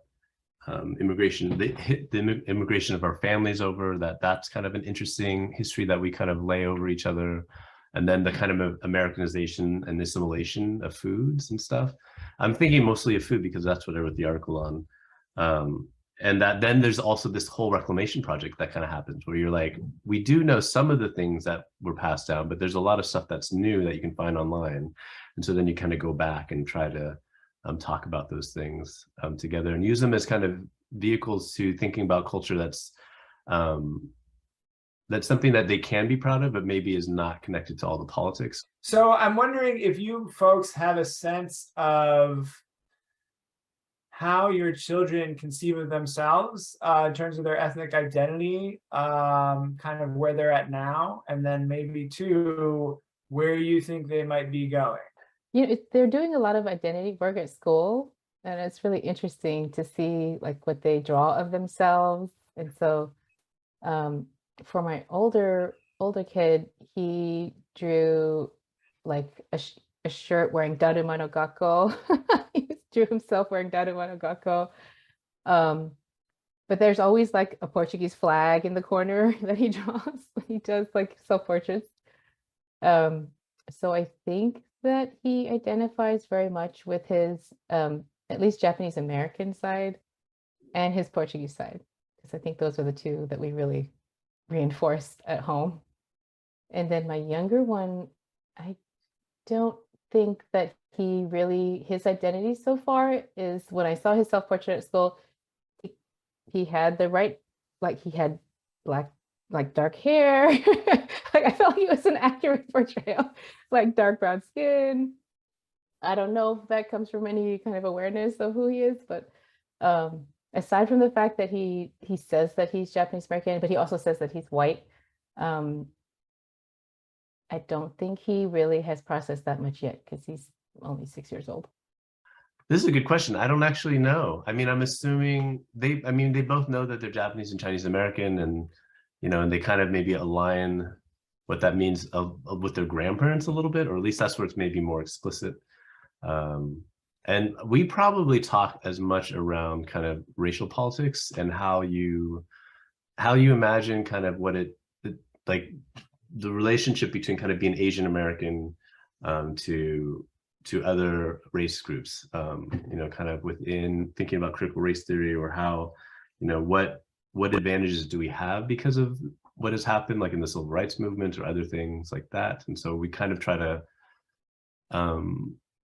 immigration, the immigration of our families over, that's kind of an interesting history that we kind of lay over each other. And then the kind of Americanization and assimilation of foods and stuff. I'm thinking mostly of food because that's what I wrote the article on. And that then there's also this whole reclamation project that kind of happens where you're like, we do know some of the things that were passed down, but there's a lot of stuff that's new that you can find online. And so then you kind of go back and try to talk about those things together and use them as kind of vehicles to thinking about culture that's something that they can be proud of, but maybe is not connected to all the politics. So I'm wondering if you folks have a sense of how your children conceive of themselves in terms of their ethnic identity, kind of where they're at now, and then maybe too, where you think they might be going. They're doing a lot of identity work at school, and it's really interesting to see like what they draw of themselves. And so for my older kid, he drew like a shirt wearing Daruma no Gakko. He drew himself wearing Daruma no Gakko. But there's always like a Portuguese flag in the corner that he draws when he does like self-portraits. So I think that he identifies very much with his at least Japanese American side and his Portuguese side, because I think those are the two that we really reinforced at home. And then my younger one, I don't think that his identity so far is, when I saw his self-portrait at school, he had the right, like he had black, like dark hair. Like I felt he was an accurate portrayal, like dark brown skin. I don't know if that comes from any kind of awareness of who he is, but aside from the fact that he says that he's Japanese American, but he also says that he's white, I don't think he really has processed that much yet because he's only 6 years old. This is a good question. I don't actually know. I mean, I'm assuming they both know that they're Japanese and Chinese American, and and they kind of maybe align what that means with their grandparents a little bit, or at least that's where it's maybe more explicit. And we probably talk as much around kind of racial politics and how you imagine kind of what it like the relationship between kind of being Asian American to other race groups, kind of within thinking about critical race theory, or how, what what advantages do we have because of what has happened, like in the civil rights movement or other things like that. And so we kind of try to,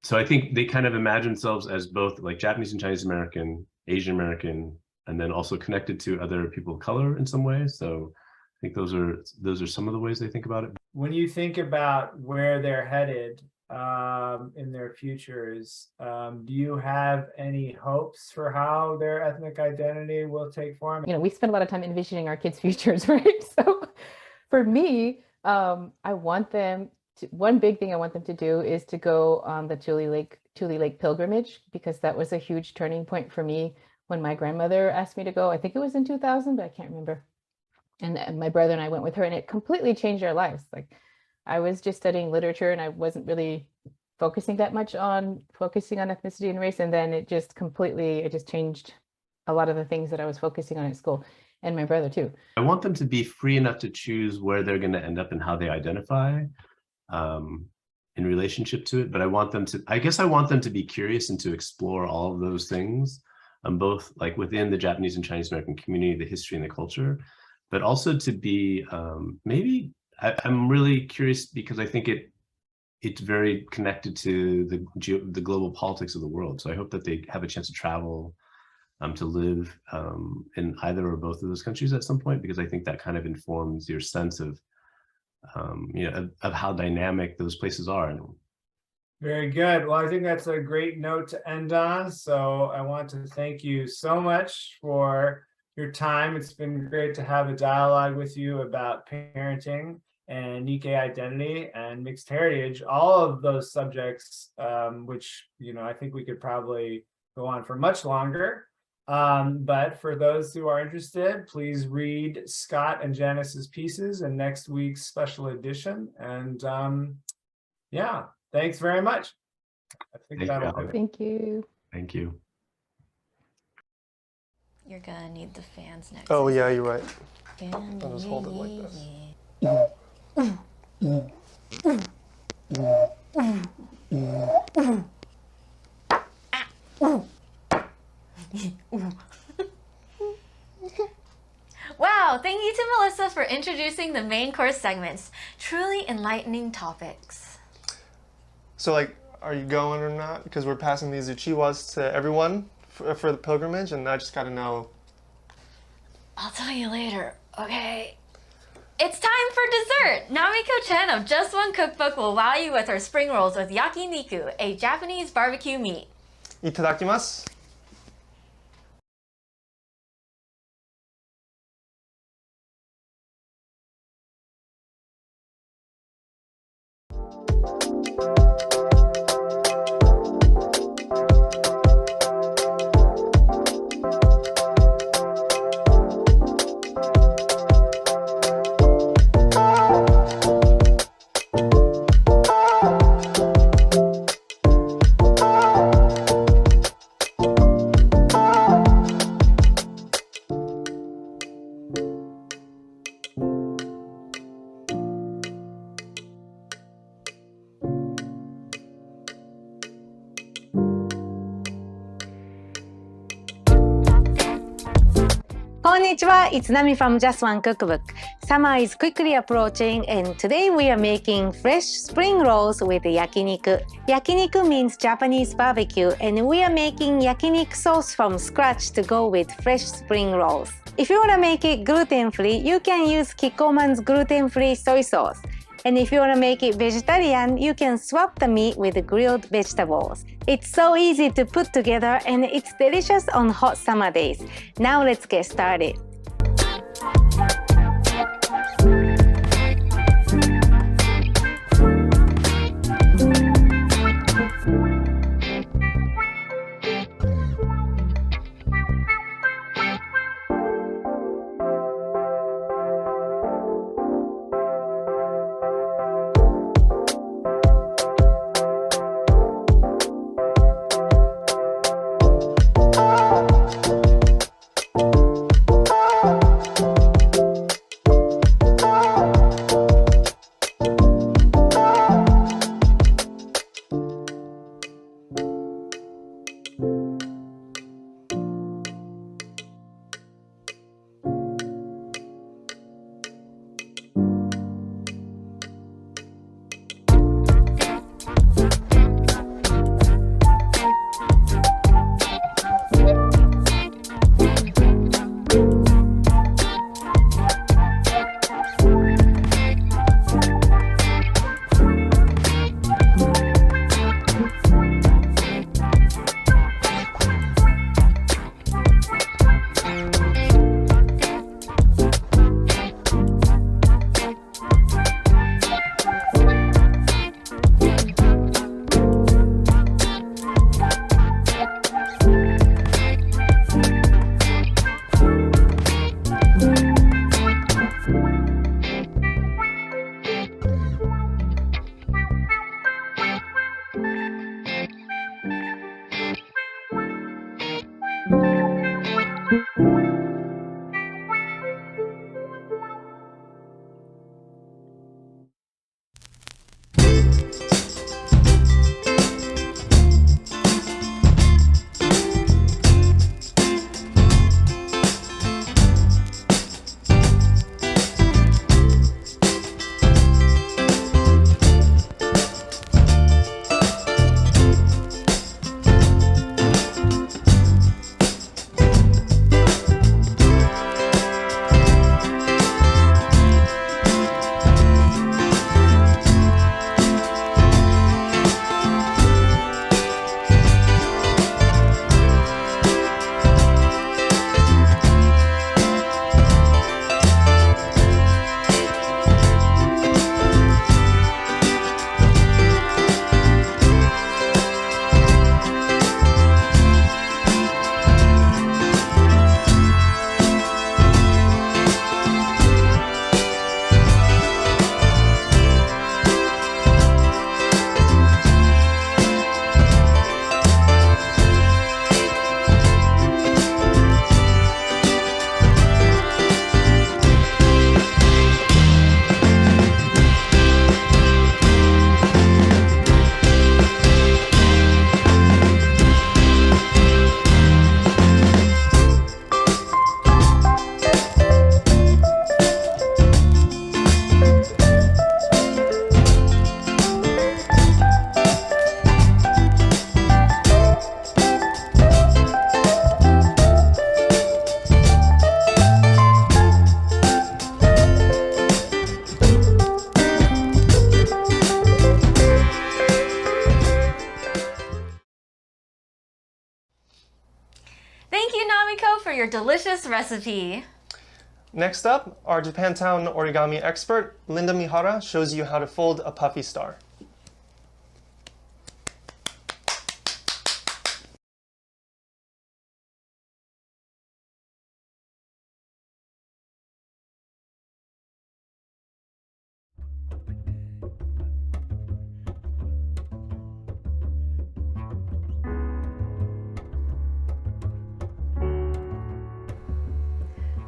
so I think they kind of imagine themselves as both like Japanese and Chinese American, Asian American, and then also connected to other people of color in some ways. So I think those are some of the ways they think about it. When you think about where they're headed in their futures, do you have any hopes for how their ethnic identity will take form? You know, we spend a lot of time envisioning our kids' futures, right? So for me, I want them to, one big thing I want them to do is to go on the Tule Lake pilgrimage, because that was a huge turning point for me when my grandmother asked me to go. I think it was in 2000, but I can't remember. And my brother and I went with her, and it completely changed our lives. Like, I was just studying literature and I wasn't really focusing that much on ethnicity and race. And then it just changed a lot of the things that I was focusing on at school, and my brother too. I want them to be free enough to choose where they're going to end up and how they identify in relationship to it. But I want them to be curious and to explore all of those things, both like within the Japanese and Chinese American community, the history and the culture, but also to be I'm really curious because I think it's very connected to the global politics of the world. So I hope that they have a chance to travel, to live in either or both of those countries at some point, because I think that kind of informs your sense of of how dynamic those places are. Very good. Well, I think that's a great note to end on. So I want to thank you so much for your time. It's been great to have a dialogue with you about parenting and Nikkei identity and mixed heritage, all of those subjects, which, I think we could probably go on for much longer. But for those who are interested, please read Scott and Janice's pieces in next week's special edition. And yeah, thanks very much. I think that'll do it. Thank you. Thank you. You're gonna need the fans next. Oh yeah, you're right. I'll just hold it like this. Wow, thank you to Melissa for introducing the main course segments. Truly enlightening topics. So are you going or not? Because we're passing these uchiwas to everyone for the pilgrimage, and I just gotta know. I'll tell you later, okay? It's time for dessert! Namiko Chen of Just One Cookbook will wow you with her spring rolls with yakiniku, a Japanese barbecue meat. Itadakimasu. Konnichiwa, it's Nami from Just One Cookbook. Summer is quickly approaching, and today we are making fresh spring rolls with yakiniku. Yakiniku means Japanese barbecue, and we are making yakiniku sauce from scratch to go with fresh spring rolls. If you want to make it gluten-free, you can use Kikkoman's gluten-free soy sauce. And if you want to make it vegetarian, you can swap the meat with grilled vegetables. It's so easy to put together, and it's delicious on hot summer days. Now let's get started. Namiko for your delicious recipe. Next up, our Japantown origami expert, Linda Mihara, shows you how to fold a puffy star.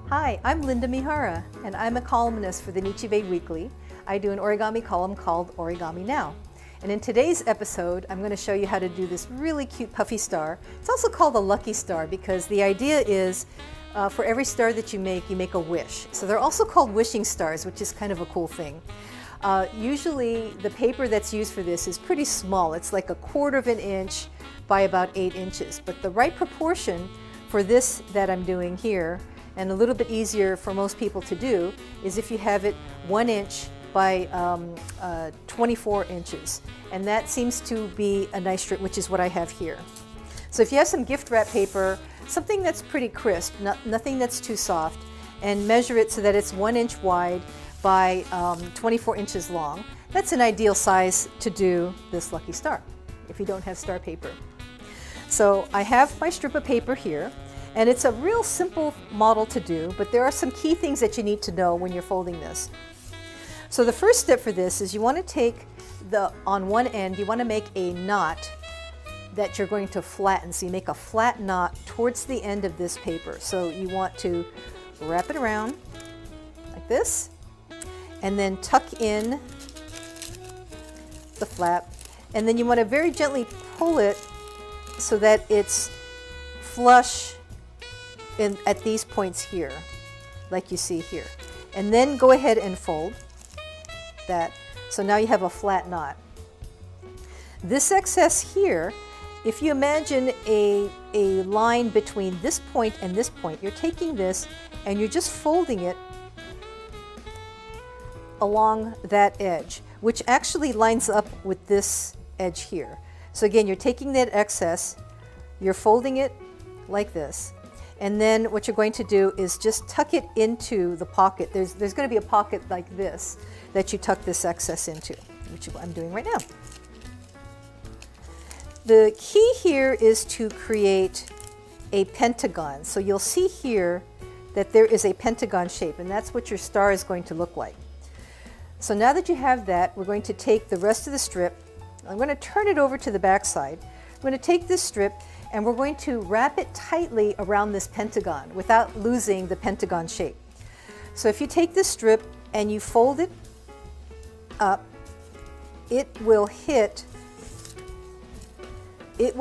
Hi, I'm Linda Mihara, and I'm a columnist for the Nichi Weekly. I do an origami column called Origami Now. And in today's episode, I'm going to show you how to do this really cute puffy star. It's also called a lucky star because the idea is for every star that you make a wish. So they're also called wishing stars, which is kind of a cool thing. Usually the paper that's used for this is pretty small. It's like 1/4 of an inch by about 8 inches. But the right proportion for this that I'm doing here, and a little bit easier for most people to do, is if you have it 1 inch by 24 inches. And that seems to be a nice strip, which is what I have here. So if you have some gift wrap paper, something that's pretty crisp, nothing that's too soft, and measure it so that it's 1 inch wide by 24 inches long, that's an ideal size to do this lucky star, if you don't have star paper. So I have my strip of paper here. And it's a real simple model to do, but there are some key things that you need to know when you're folding this. So the first step for this is you want to take on one end, you want to make a knot that you're going to flatten. So you make a flat knot towards the end of this paper. So you want to wrap it around like this, and then tuck in the flap. And then you want to very gently pull it so that it's flush at these points here, like you see here. And then go ahead and fold that. So now you have a flat knot. This excess here, if you imagine a line between this point and this point, you're taking this and you're just folding it along that edge, which actually lines up with this edge here. So again, you're taking that excess, you're folding it like this. And then what you're going to do is just tuck it into the pocket. There's going to be a pocket like this that you tuck this excess into, which is what I'm doing right now. The key here is to create a pentagon. So you'll see here that there is a pentagon shape, and that's what your star is going to look like. So now that you have that, we're going to take the rest of the strip. I'm going to turn it over to the back side. I'm going to take this strip and we're going to wrap it tightly around this pentagon without losing the pentagon shape. So if you take this strip and you fold it up, it will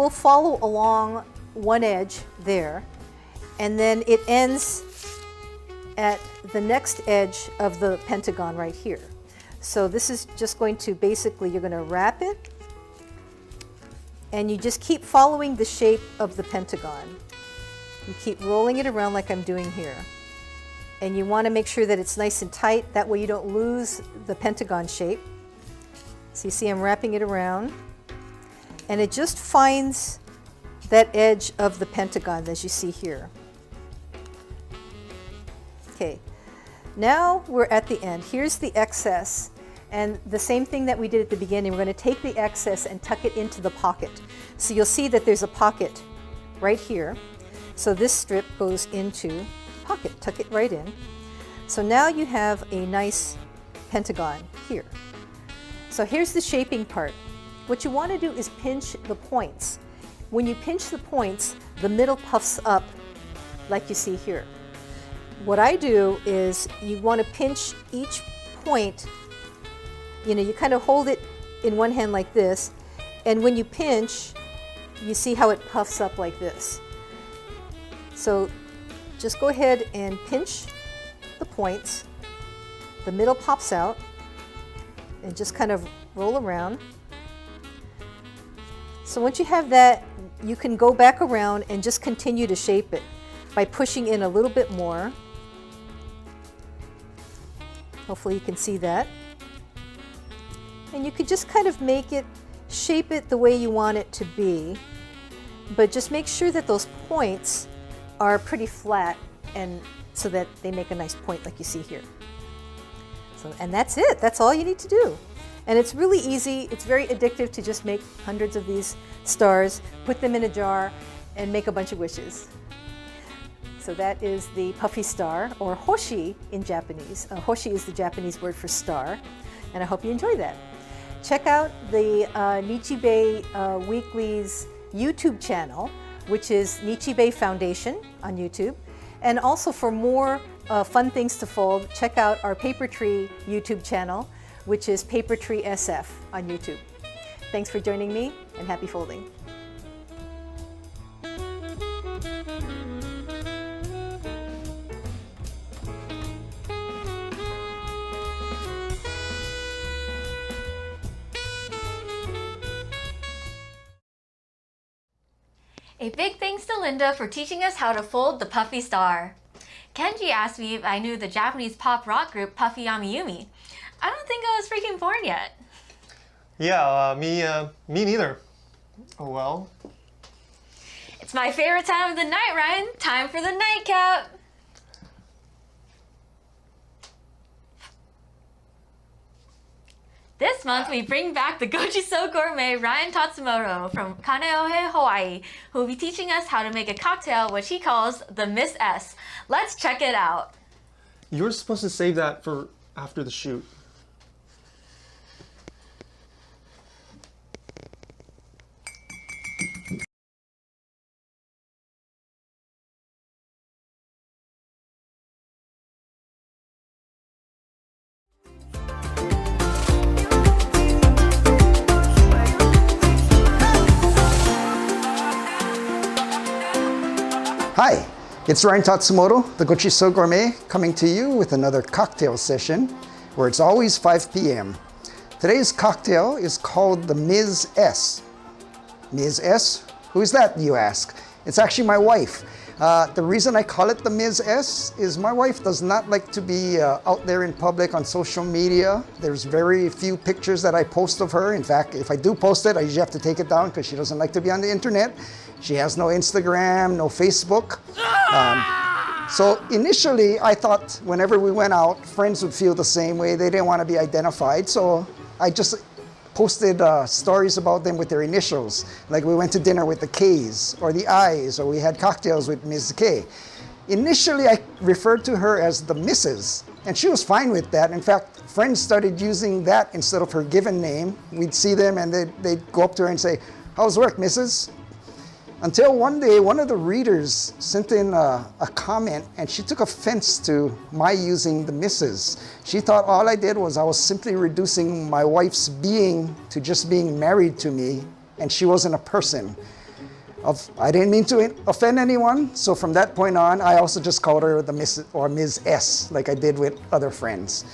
follow along one edge there, and then it ends at the next edge of the pentagon right here. So this is just going to basically, you're going to wrap it, and you just keep following the shape of the pentagon. You keep rolling it around like I'm doing here. And you want to make sure that it's nice and tight, that way you don't lose the pentagon shape. So you see I'm wrapping it around, and it just finds that edge of the pentagon as you see here. Okay, now we're at the end. Here's the excess. And the same thing that we did at the beginning, we're going to take the excess and tuck it into the pocket. So you'll see that there's a pocket right here. So this strip goes into the pocket, tuck it right in. So now you have a nice pentagon here. So here's the shaping part. What you want to do is pinch the points. When you pinch the points, the middle puffs up like you see here. What I do is you want to pinch each point. You know, you kind of hold it in one hand like this, and when you pinch, you see how it puffs up like this. So just go ahead and pinch the points. The middle pops out, and just kind of roll around. So once you have that, you can go back around and just continue to shape it by pushing in a little bit more. Hopefully you can see that. And you could just kind of make it, shape it the way you want it to be, but just make sure that those points are pretty flat, and so that they make a nice point like you see here. So, and that's it. That's all you need to do. And it's really easy. It's very addictive to just make hundreds of these stars, put them in a jar, and make a bunch of wishes. So that is the Puffy star, or Hoshi in Japanese. Hoshi is the Japanese word for star, and I hope you enjoy that. Check out the Nichibei Weekly's YouTube channel, which is Nichibei Foundation on YouTube. And also for more fun things to fold, check out our Paper Tree YouTube channel, which is Paper Tree SF on YouTube. Thanks for joining me, and happy folding. A big thanks to Linda for teaching us how to fold the Puffy star. Kenji asked me if I knew the Japanese pop rock group Puffy Yami. I don't think I was freaking born yet. Yeah, me neither. Oh well. It's my favorite time of the night, Ryan. Time for the nightcap. This month, we bring back the Gochiso Gourmet Ryan Tatsumoto from Kaneohe, Hawaii, who will be teaching us how to make a cocktail which he calls the Miss S. Let's check it out. You were supposed to save that for after the shoot. Hi, it's Ryan Tatsumoto, the Gochiso Gourmet, coming to you with another cocktail session where it's always 5 p.m. Today's cocktail is called the Ms. S. Ms. S? Who is that, you ask? It's actually my wife. The reason I call it the Ms. S is my wife does not like to be out there in public on social media. There's very few pictures that I post of her. In fact, if I do post it, I usually have to take it down because she doesn't like to be on the internet. She has no Instagram, no Facebook. So initially, I thought whenever we went out, friends would feel the same way. They didn't want to be identified. So I just posted stories about them with their initials. Like we went to dinner with the K's or the I's, or we had cocktails with Ms. K. Initially, I referred to her as the Mrs., and she was fine with that. In fact, friends started using that instead of her given name. We'd see them and they'd go up to her and say, "How's work, Mrs.?" Until one day, one of the readers sent in a comment, and she took offense to my using the Mrs. She thought all I did was I was simply reducing my wife's being to just being married to me, and she wasn't a person. I didn't mean to offend anyone, so from that point on, I also just called her the Miss or Ms. S, like I did with other friends.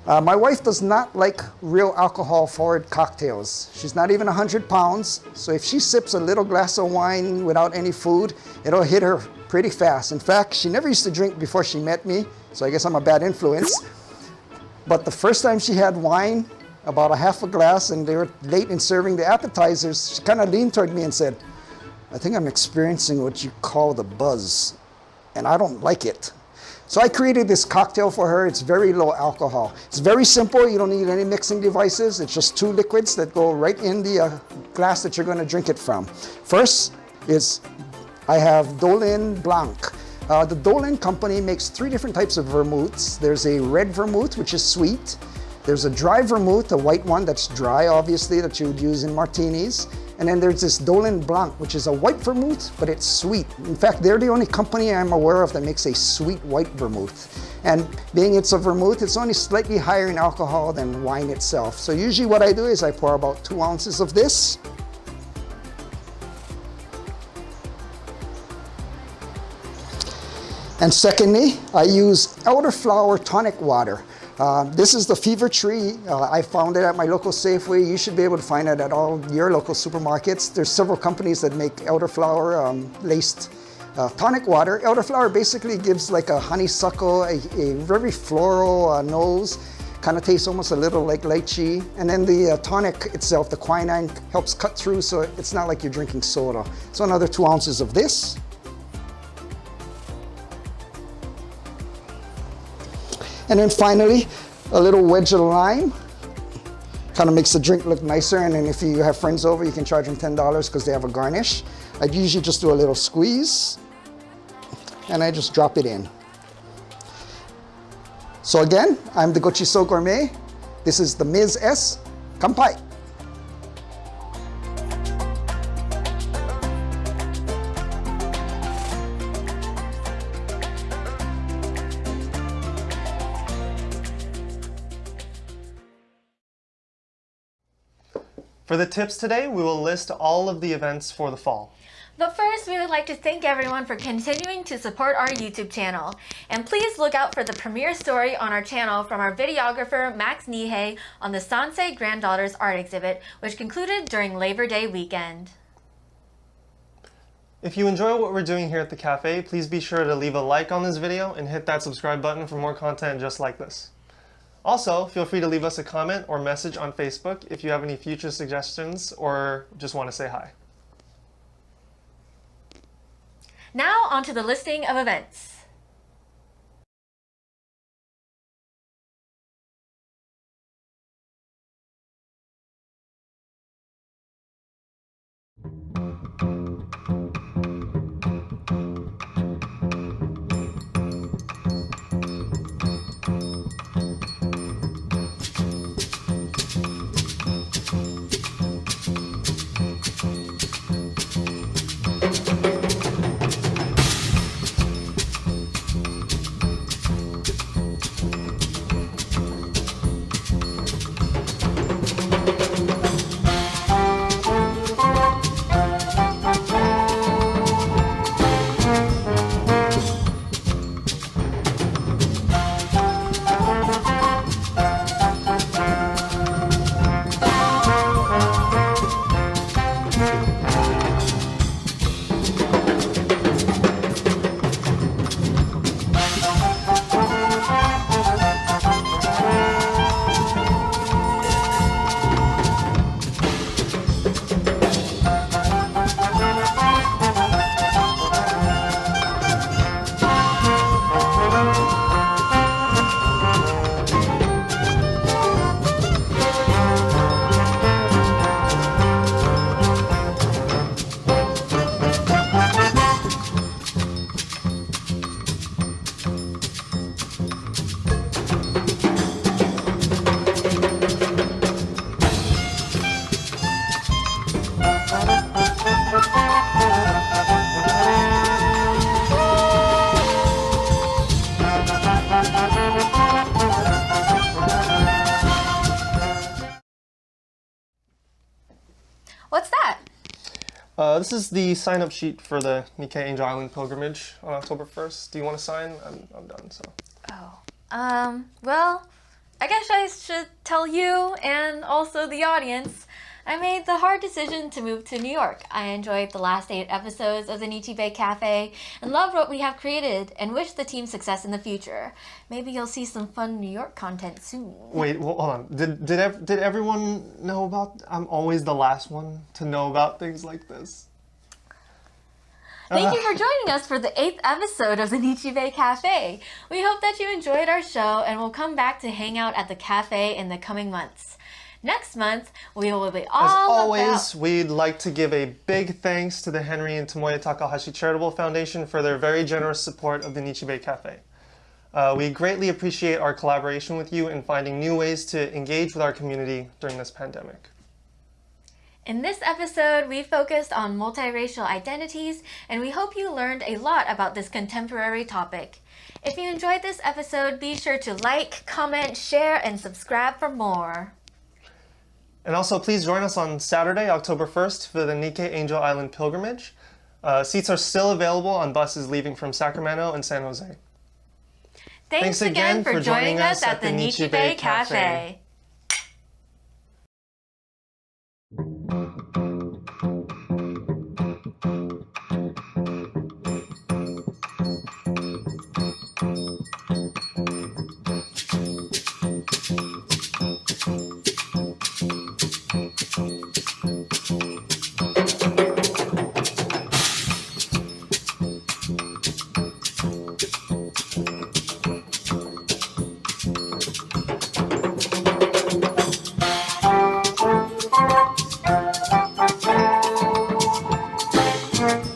My wife does not like real alcohol-forward cocktails. She's not even 100 pounds, so if she sips a little glass of wine without any food, it'll hit her pretty fast. In fact, she never used to drink before she met me, so I guess I'm a bad influence. But the first time she had wine, about a half a glass, and they were late in serving the appetizers, she kind of leaned toward me and said, "I think I'm experiencing what you call the buzz, and I don't like it." So I created this cocktail for her. It's very low alcohol. It's very simple. You don't need any mixing devices. It's just 2 liquids that go right in the glass that you're going to drink it from. First is I have Dolin Blanc. The Dolin company makes 3 different types of vermouths. There's a red vermouth, which is sweet. There's a dry vermouth, a white one that's dry, obviously, that you would use in martinis. And then there's this Dolin Blanc, which is a white vermouth, but it's sweet. In fact, they're the only company I'm aware of that makes a sweet white vermouth. And being it's a vermouth, it's only slightly higher in alcohol than wine itself. So usually what I do is I pour about 2 ounces of this. And secondly, I use elderflower tonic water. This is the Fever Tree. I found it at my local Safeway. You should be able to find it at all your local supermarkets. There's several companies that make elderflower laced tonic water. Elderflower basically gives like a honeysuckle, a very floral nose. Kind of tastes almost a little like lychee. And then the tonic itself, the quinine, helps cut through so it's not like you're drinking soda. So another 2 ounces of this. And then finally, a little wedge of lime. Kind of makes the drink look nicer, and then if you have friends over, you can charge them $10 because they have a garnish. I usually just do a little squeeze, and I just drop it in. So again, I'm the Gochiso Gourmet. This is the Ms. S. Kampai. For the tips today, we will list all of the events for the fall. But first, we would like to thank everyone for continuing to support our YouTube channel. And please look out for the premiere story on our channel from our videographer Max Nihei on the Sansei Granddaughters art exhibit, which concluded during Labor Day weekend. If you enjoy what we're doing here at the cafe, please be sure to leave a like on this video and hit that subscribe button for more content just like this. Also, feel free to leave us a comment or message on Facebook if you have any future suggestions or just want to say hi. Now onto the listing of events. What's that? This is the sign-up sheet for the Nikkei Angel Island pilgrimage on October 1st. Do you want to sign? I'm done, so. Oh. Well, I guess I should tell you and also the audience, I made the hard decision to move to New York. I enjoyed the last 8 episodes of the Nichi Café and loved what we have created and wish the team success in the future. Maybe you'll see some fun New York content soon. Wait, hold on. Did everyone know about... I'm always the last one to know about things like this. Thank you for joining us for the 8th episode of the Nichi Café. We hope that you enjoyed our show and will come back to hang out at the cafe in the coming months. Next month, we will be all As always, we'd like to give a big thanks to the Henry and Tomoya Takahashi Charitable Foundation for their very generous support of the Nichi Café. We greatly appreciate our collaboration with you in finding new ways to engage with our community during this pandemic. In this episode, we focused on multiracial identities, and we hope you learned a lot about this contemporary topic. If you enjoyed this episode, be sure to like, comment, share, and subscribe for more. And also, please join us on Saturday, October 1st for the Nikkei Angel Island pilgrimage. Seats are still available on buses leaving from Sacramento and San Jose. Thanks again for joining us at the Nichi Café. you.